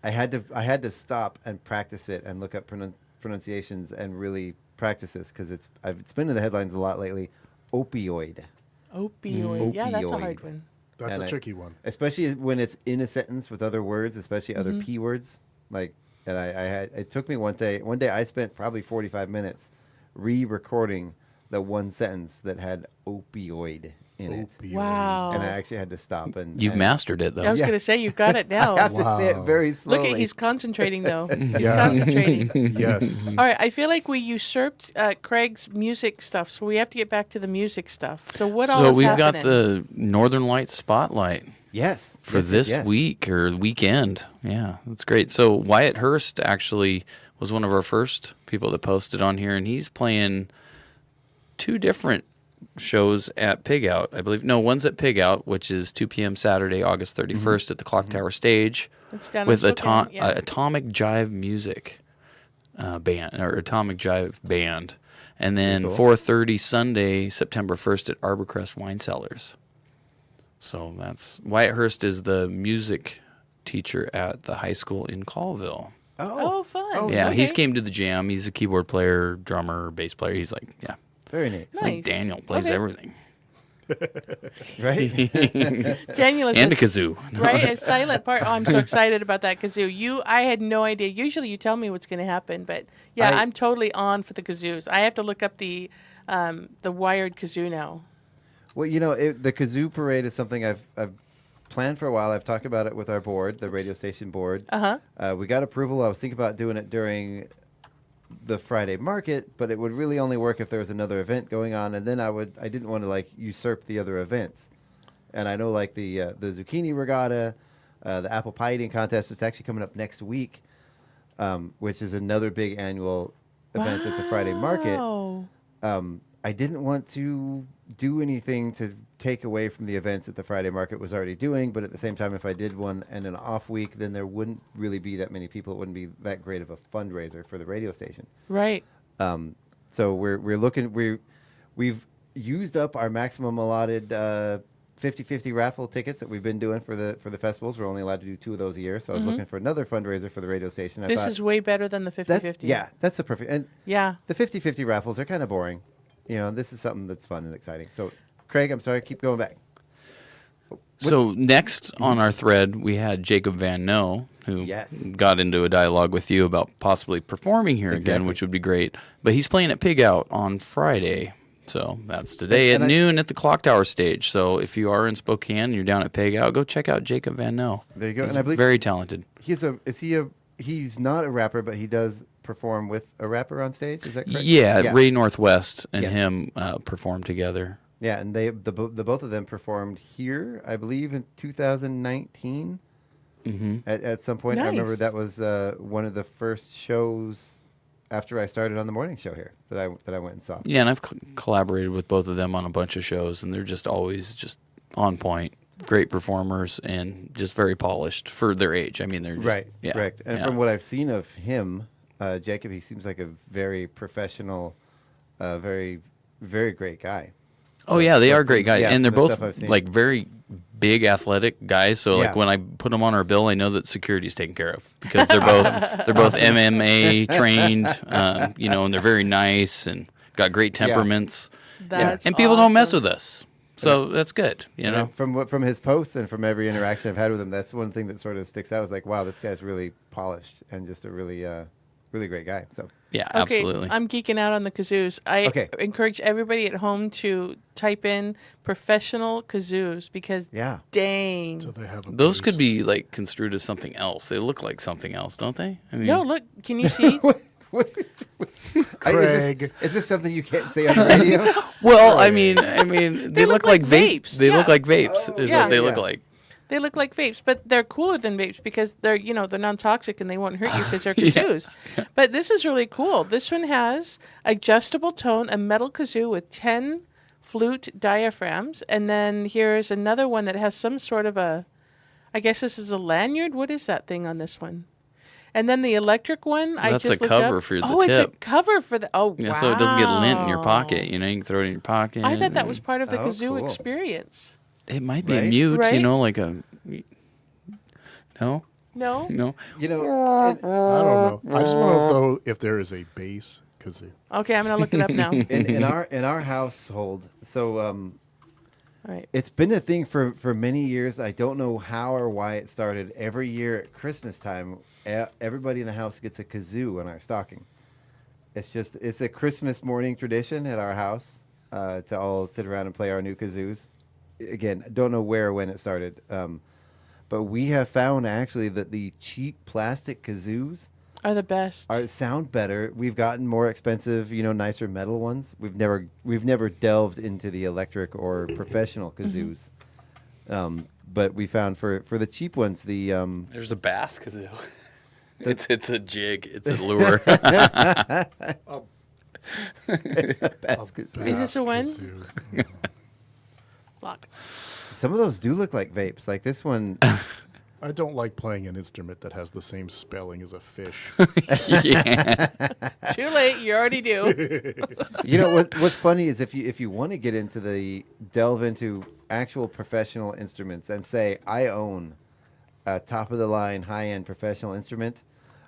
had to stop and practice it and look up pronunciations and really practice this because it's been in the headlines a lot lately. Opioid. Yeah, that's a hard one. That's a tricky one, especially when it's in a sentence with other words, especially other P words. It took me one day I spent probably 45 minutes re-recording the one sentence that had opioid in it. Wow. And I actually had to stop You've mastered it, though. I was going to say, you've got it now. I have to say it very slowly. Look at, he's concentrating, though. He's concentrating. Yes. All right, I feel like we usurped Craig's music stuff, so we have to get back to the music stuff. So what else is we've happening? got the Northern Lights Spotlight. Yes. For this week or weekend. Yeah, that's great. So Wyatt Hurst actually was one of our first people that posted on here, and he's playing 2 different shows at Pig Out, I believe. No, one's at Pig Out, which is 2 p.m. Saturday, August 31st at the Clock Tower Stage with Atomic Jive Music band, or Atomic Jive Band. And then 4:30 Sunday, September 1st at Arborcrest Wine Cellars. So that's Wyatt Hurst is the music teacher at the high school in Colville. Oh, fun. Yeah, okay. he's came to the jam. He's a keyboard player, drummer, bass player. He's like, very neat. It's like Daniel plays everything. Right? Daniel is and a kazoo. Right, a silent part. Oh, I'm so excited about that kazoo. I had no idea. Usually you tell me what's going to happen, but I'm totally on for the kazoos. I have to look up the wired kazoo now. Well, the kazoo parade is something I've planned for a while. I've talked about it with our board, the radio station board. We got approval. I was thinking about doing it during the Friday market, but it would really only work if there was another event going on, and then I didn't want to usurp the other events. And I know the zucchini regatta, the apple pie eating contest is actually coming up next week, which is another big annual event at the Friday market. I didn't want to do anything to take away from the events that the Friday market was already doing, but at the same time, if I did one and an off week, then there wouldn't really be that many people. It wouldn't be that great of a fundraiser for the radio station. Right. So we're looking. We've used up our maximum allotted 50/50 raffle tickets that we've been doing for the festivals. We're only allowed to do 2 of those a year, so I was looking for another fundraiser for the radio station. This is way better than the 50/50. That's the perfect. And the 50/50 raffles are kind of boring. This is something that's fun and exciting. So, Craig, I'm sorry, keep going back. So next on our thread, we had Jacob Van Noe, who got into a dialogue with you about possibly performing here again, which would be great. But he's playing at Pig Out on Friday. So that's today at noon at the Clock Tower stage. So if you are in Spokane and you're down at Pig Out, go check out Jacob Van Noe. There you go. He's and I believe very talented. He's not a rapper, but he does perform with a rapper on stage. Is that correct? Yeah. Ray Northwest and him performed together. Yeah, and the both of them performed here, I believe, in 2019. At some point, nice. I remember that was one of the first shows after I started on the morning show here that I went and saw. Yeah, and I've collaborated with both of them on a bunch of shows, and they're just always just on point, great performers, and just very polished for their age. I mean, they're just, correct. And from what I've seen of him, Jacob, he seems like a very professional, very, very great guy. Oh yeah, they are great guys, and they're both like very big athletic guys. So like when I put them on our bill, I know that security's taken care of because they're both MMA trained, and they're very nice and got great temperaments. That's and people don't mess with us. So that's good, you know. From his posts and from every interaction I've had with him, that's one thing that sort of sticks out. Is like, wow, this guy's really polished and just a really, really great guy. So yeah, Okay, absolutely. I'm geeking out on the kazoos. I encourage everybody at home to type in professional kazoos because dang. So they have Those could be like construed as something else. They look like something else, don't they? I mean, No, look, can you see? Craig, is this something you can't say on the radio? Well, I mean, they look like vapes. They look like vapes. Is what they look like. They look like vapes, but they're cooler than vapes because they're non-toxic and they won't hurt you because they're kazoos. But this is really cool. This one has adjustable tone, a metal kazoo with 10 flute diaphragms, and then here's another one that has some sort of I guess this is a lanyard. What is that thing on this one? And then the electric one, That's I just a cover for the tip. it's a cover for the. Oh, Yeah, wow. so it doesn't get lint in your pocket. You know, you can throw it in your pocket. I thought that was part of the kazoo cool. experience. It might be a Right? mute, Right? you know, like a. No. No. No. You know, I don't know. I just want to know if there is a bass kazoo. Okay, I'm gonna look it up now. in our household, so Right. it's been a thing for many years. I don't know how or why it started. Every year at Christmas time, everybody in the house gets a kazoo in our stocking. It's a Christmas morning tradition at our house to all sit around and play our new kazoos. Again, don't know where or when it started, but we have found actually that the cheap plastic kazoos Are the best. sound better. We've gotten more expensive, nicer metal ones. We've never delved into the electric or professional kazoos. But we found for the cheap ones, There's a bass kazoo. It's a jig. It's a lure. Bass kazoo. Is this a one? Lock. Some of those do look like vapes. Like this one. I don't like playing an instrument that has the same spelling as a fish. Too late. You already do. You know what's funny is if you want to delve into actual professional instruments and say I own a top of the line high end professional instrument,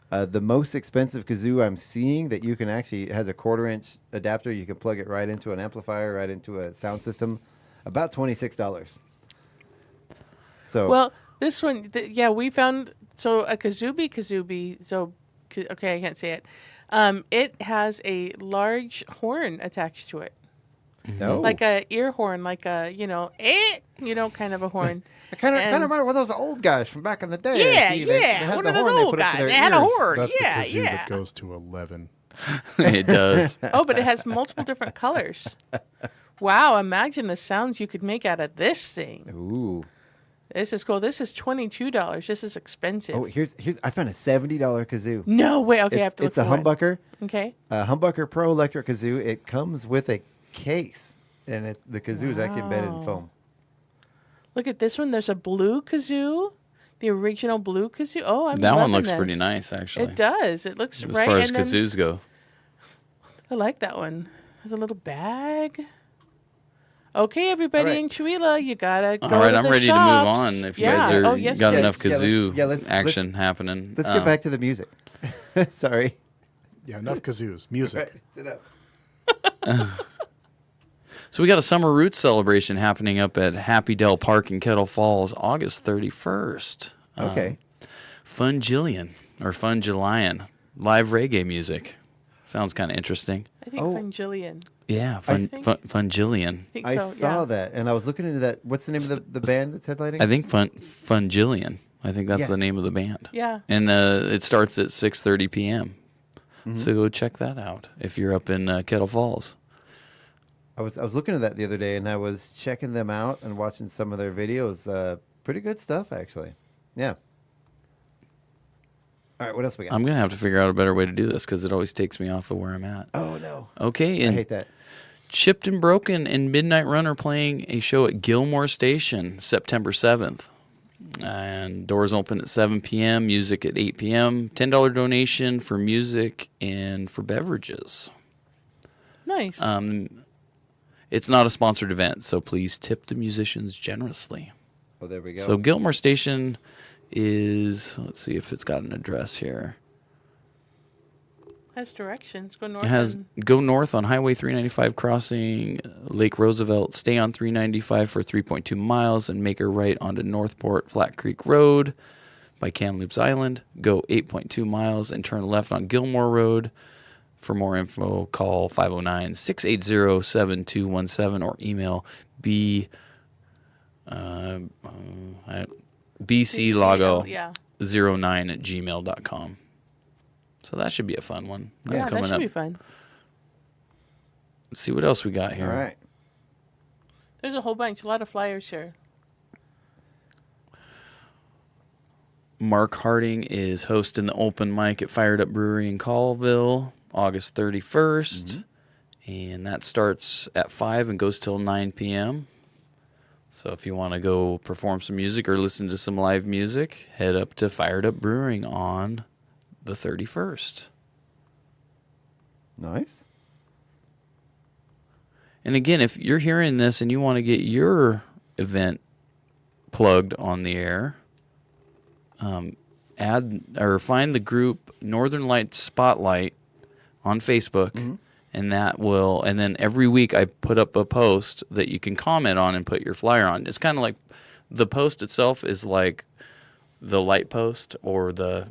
the most expensive kazoo I'm seeing that you can actually has a 1/4-inch adapter. You can plug it right into an amplifier, right into a sound system, about $26. So Well, this one, we found a kazubi. So, okay, I can't say it. It has a large horn attached to it. No. Like a ear horn, like a kind of a horn. I kind of remember one of those old guys from back in the day. Yeah, See, they had one the of those horn they old put up to guys. their They had a ears. horn. That's the Yeah, kazoo yeah. that goes to 11. It does. Oh, but it has multiple different colors. Wow, imagine the sounds you could make out of this thing. Ooh. This is cool. This is $22. This is expensive. Oh, here's I found a $70 kazoo. No way. Okay, I have to look It's a for one. humbucker. Okay. A humbucker Pro Electric kazoo. It comes with a case, and the kazoo is actually embedded in foam. Look at this one. There's a blue kazoo, the original blue kazoo. Oh, I'm That one loving looks this. pretty nice, actually. It does. It looks As right. far as and then- kazoos go. I like that one. There's a little bag. Okay, everybody All right. in Chihuahua, you gotta go All right, to I'm the ready shops. to move on. If you guys are yes, got please. enough kazoo let's action happening. Let's get back to the music. Sorry. Yeah, enough kazoos. Music. Right, it's enough. So we got a Summer Roots celebration happening up at Happy Dell Park in Kettle Falls, August 31st. Okay. Fungillion live reggae music. Sounds kind of interesting. I think Fungillion. Yeah, Fungillion. I saw that, and I was looking into that. What's the name of the band that's headlining? I think Fungillion. I think that's the Yes. name of the band. Yeah. And it starts at 6:30 p.m. So go check that out if you're up in Kettle Falls. I was looking at that the other day, and I was checking them out and watching some of their videos. Pretty good stuff, actually. Yeah. All right, what else we got? I'm going to have to figure out a better way to do this because it always takes me off of where I'm at. Oh, no. Okay. I And hate that. Chipped and Broken and Midnight Run are playing a show at Gilmore Station September 7th. And doors open at 7 p.m., music at 8 p.m., $10 donation for music and for beverages. Nice. It's not a sponsored event, so please tip the musicians generously. Oh, there we go. So Gilmore Station is, let's see if it's got an address here. Has directions. Go north. It has go north on Highway 395 crossing Lake Roosevelt. Stay on 395 for 3.2 miles and make a right onto Northport Flat Creek Road by Kamloops Island. Go 8.2 miles and turn left on Gilmore Road. For more info, call 509-680-7217 or email bclago09@gmail.com. So that should be a fun one. That's coming that should up. be fun. Let's see what else we got here. All right. There's a whole bunch, a lot of flyers here. Mark Harding is hosting the open mic at Fired Up Brewery in Colville, August 31st. And that starts at 5 and goes till 9 p.m. So if you want to go perform some music or listen to some live music, head up to Fired Up Brewing on the 31st. Nice. And again, if you're hearing this and you want to get your event plugged on the air, add or find the group Northern Lights Spotlight on Facebook, and that will. And then every week I put up a post that you can comment on and put your flyer on. It's kind of like the post itself is like the light post or the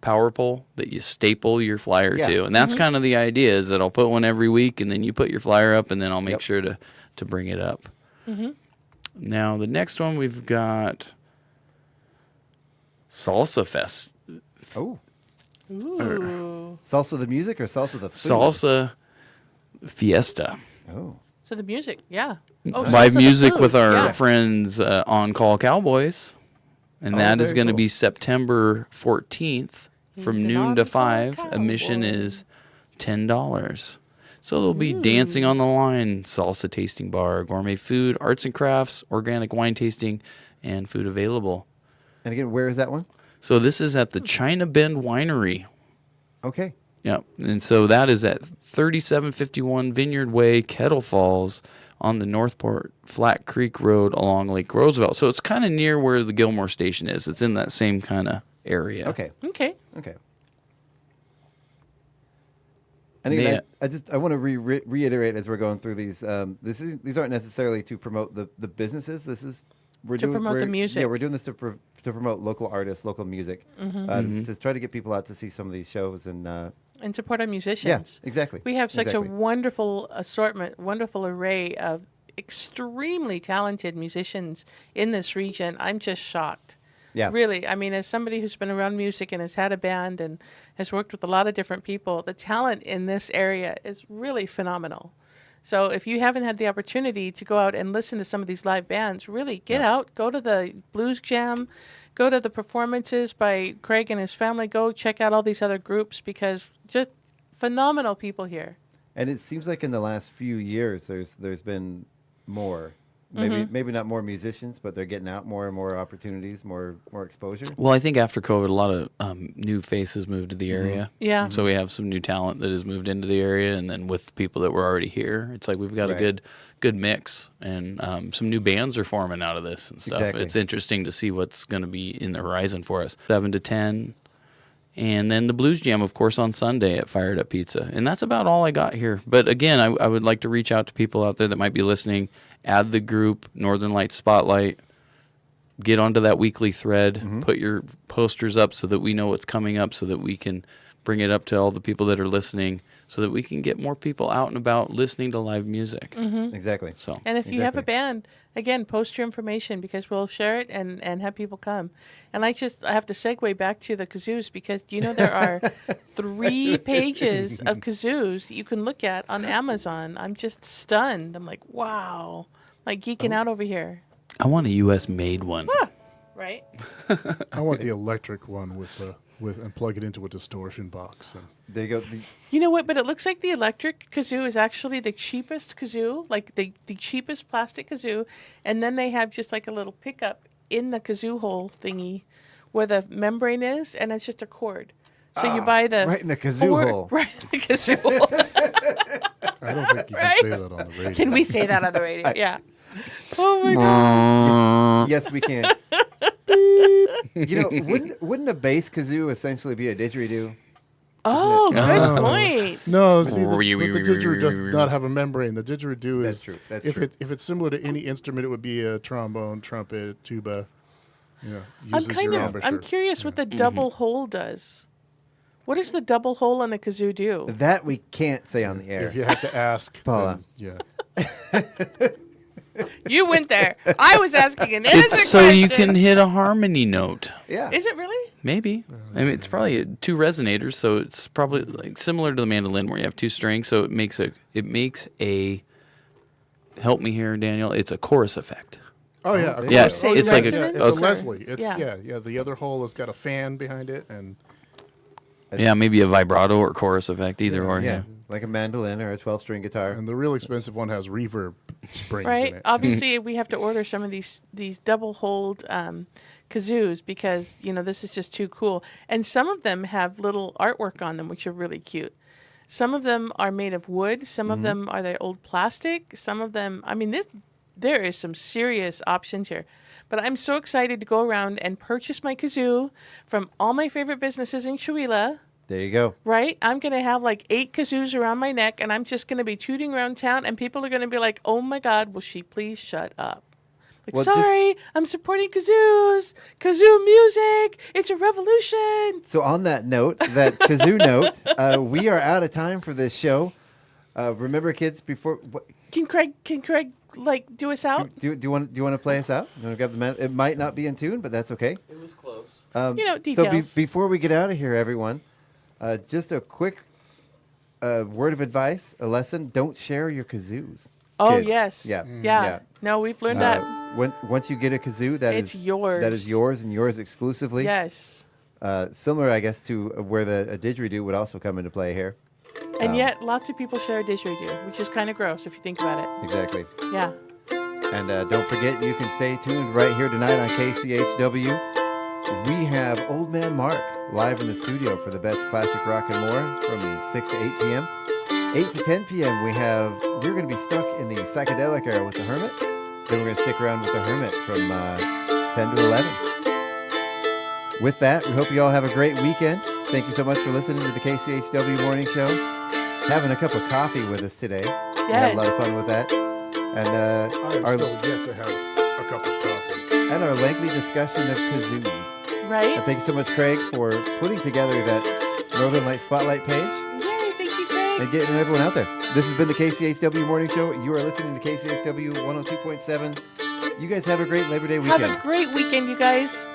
power pole that you staple your flyer to, and that's kind of the idea. Is that I'll put one every week, and then you put your flyer up, and then I'll make sure to bring it up. Now the next one we've got Salsa Fest. Oh. Ooh. Salsa the music or salsa the food? Salsa Fiesta. Oh. So the music, yeah. Oh, Live salsa the music food, with our yeah. friends On Call Cowboys. And that is going to be September 14th from noon to 5. Admission is $10. So there'll be dancing on the line, salsa tasting bar, gourmet food, arts and crafts, organic wine tasting, and food available. And again, where is that one? So this is at the China Bend Winery. Okay. Yeah, and so that is at 3751 Vineyard Way, Kettle Falls, on the Northport Flat Creek Road along Lake Roosevelt. So it's kind of near where the Gilmore Station is. It's in that same kind of area. Okay. Okay. And again, I want to reiterate as we're going through these. These aren't necessarily to promote the businesses. We're To promote the music. Yeah, we're doing this to promote local artists, local music, to try to get people out to see some of these shows and support our musicians. Yeah, exactly. We have such Exactly. a wonderful assortment, wonderful array of extremely talented musicians in this region. I'm just shocked. Yeah. Really. I mean, as somebody who's been around music and has had a band and has worked with a lot of different people, the talent in this area is really phenomenal. So if you haven't had the opportunity to go out and listen to some of these live bands, really get out, go to the Blues Jam, go to the performances by Craig and his family, go check out all these other groups because just phenomenal people here. And it seems like in the last few years, there's been more. Maybe not more musicians, but they're getting out more and more opportunities, more exposure. Well, I think after COVID, a lot of new faces moved to the area. Yeah. So we have some new talent that has moved into the area, and then with people that were already here, it's like we've got a good mix, and some new bands are forming out of this and stuff. Exactly. It's interesting to see what's going to be in the horizon for us. 7 to 10. And then the Blues Jam, of course, on Sunday at Fired Up Pizza. And that's about all I got here. But again, I would like to reach out to people out there that might be listening. Add the group, Northern Lights Spotlight. Get onto that weekly thread. Put your posters up so that we know what's coming up, so that we can bring it up to all the people that are listening, so that we can get more people out and about listening to live music. Exactly. So, And if you have a band, again, post your information because we'll share it and have people come. And I have to segue back to the kazoos because do you know there are 3 pages of kazoos you can look at on Amazon? I'm just stunned. I'm like, wow. Like geeking out over here. I want a U.S. made one. Right? I want the electric one with and plug it into a distortion box. And there you go. You know what? But it looks like the electric kazoo is actually the cheapest kazoo, like the cheapest plastic kazoo. And then they have just like a little pickup in the kazoo hole thingy where the membrane is, and it's just a cord. So you buy the... Right in the kazoo hole. Right in the kazoo hole. I don't think you can say that on the radio. Can we say that on the radio? Yeah. Oh, my God. Yes, we can. You know, wouldn't a bass kazoo essentially be a didgeridoo? Oh, Isn't it? good point. No, see, the didgeridoo does not have a membrane. The didgeridoo is... That's true. That's if true. If it's similar to any instrument, it would be a trombone, trumpet, tuba. Yeah, I'm curious what the double hole does. What does the double hole in a kazoo do? That we can't say on the air. If you have to ask, Paula. Yeah. You went there. I was asking an innocent It's so question. you can hit a harmony note. Yeah. Is it really? Maybe. I mean, it's probably two resonators, so it's probably like similar to the mandolin where you have two strings. So it makes a. Help me here, Daniel. It's a chorus effect. Oh yeah, of yeah. course. It's like a it's a Leslie. It's yeah. The other hole has got a fan behind it, and maybe a vibrato or chorus effect, either or. Yeah. Like a mandolin or a 12-string guitar. And the real expensive one has reverb springs Right. in it. Obviously, we have to order some of these double-holed kazoos because this is just too cool. And some of them have little artwork on them, which are really cute. Some of them are made of wood. Some of them are the old plastic. Some of them, there is some serious options here. But I'm so excited to go around and purchase my kazoo from all my favorite businesses in Chewelah. There you go. Right? I'm going to have like 8 kazoos around my neck, and I'm just going to be tooting around town, and people are going to be like, oh my God, will she please shut up? Like, Well, sorry, I'm supporting kazoos. Kazoo music. It's a revolution. So on that note, that kazoo note, we are out of time for this show. Remember, kids, before... Can Craig like do us out? Do you want to play us out? You want to grab the man? It might not be in tune, but that's okay. It was close. Details. So before we get out of here, everyone, just a quick word of advice, a lesson: don't share your kazoos. Oh kids. yes. Yeah. No, we've learned that. Once you get a kazoo, It's yours. That is yours and yours exclusively. Yes. Similar, I guess, to where a didgeridoo would also come into play here. And yet, lots of people share a didgeridoo, which is kind of gross if you think about it. Exactly. Yeah. And don't forget, you can stay tuned right here tonight on KCHW. We have Old Man Mark live in the studio for the best classic rock and more from 6 to 8 p.m. 8 to 10 p.m. we're going to be stuck in the psychedelic era with the Hermit. Then we're going to stick around with the Hermit from 10 to 11. With that, we hope you all have a great weekend. Thank you so much for listening to the KCHW Morning Show. Having a cup of coffee with us today. Yes. We had a lot of fun with that. And I'm still yet to have a cup of coffee. And our lengthy discussion of kazoos. Right. And thank you so much, Craig, for putting together that Northern Light Spotlight page. Yay, thank you, Craig. And getting everyone out there. This has been the KCHW Morning Show. You are listening to KCHW 102.7. You guys have a great Labor Day weekend. Have a great weekend, you guys.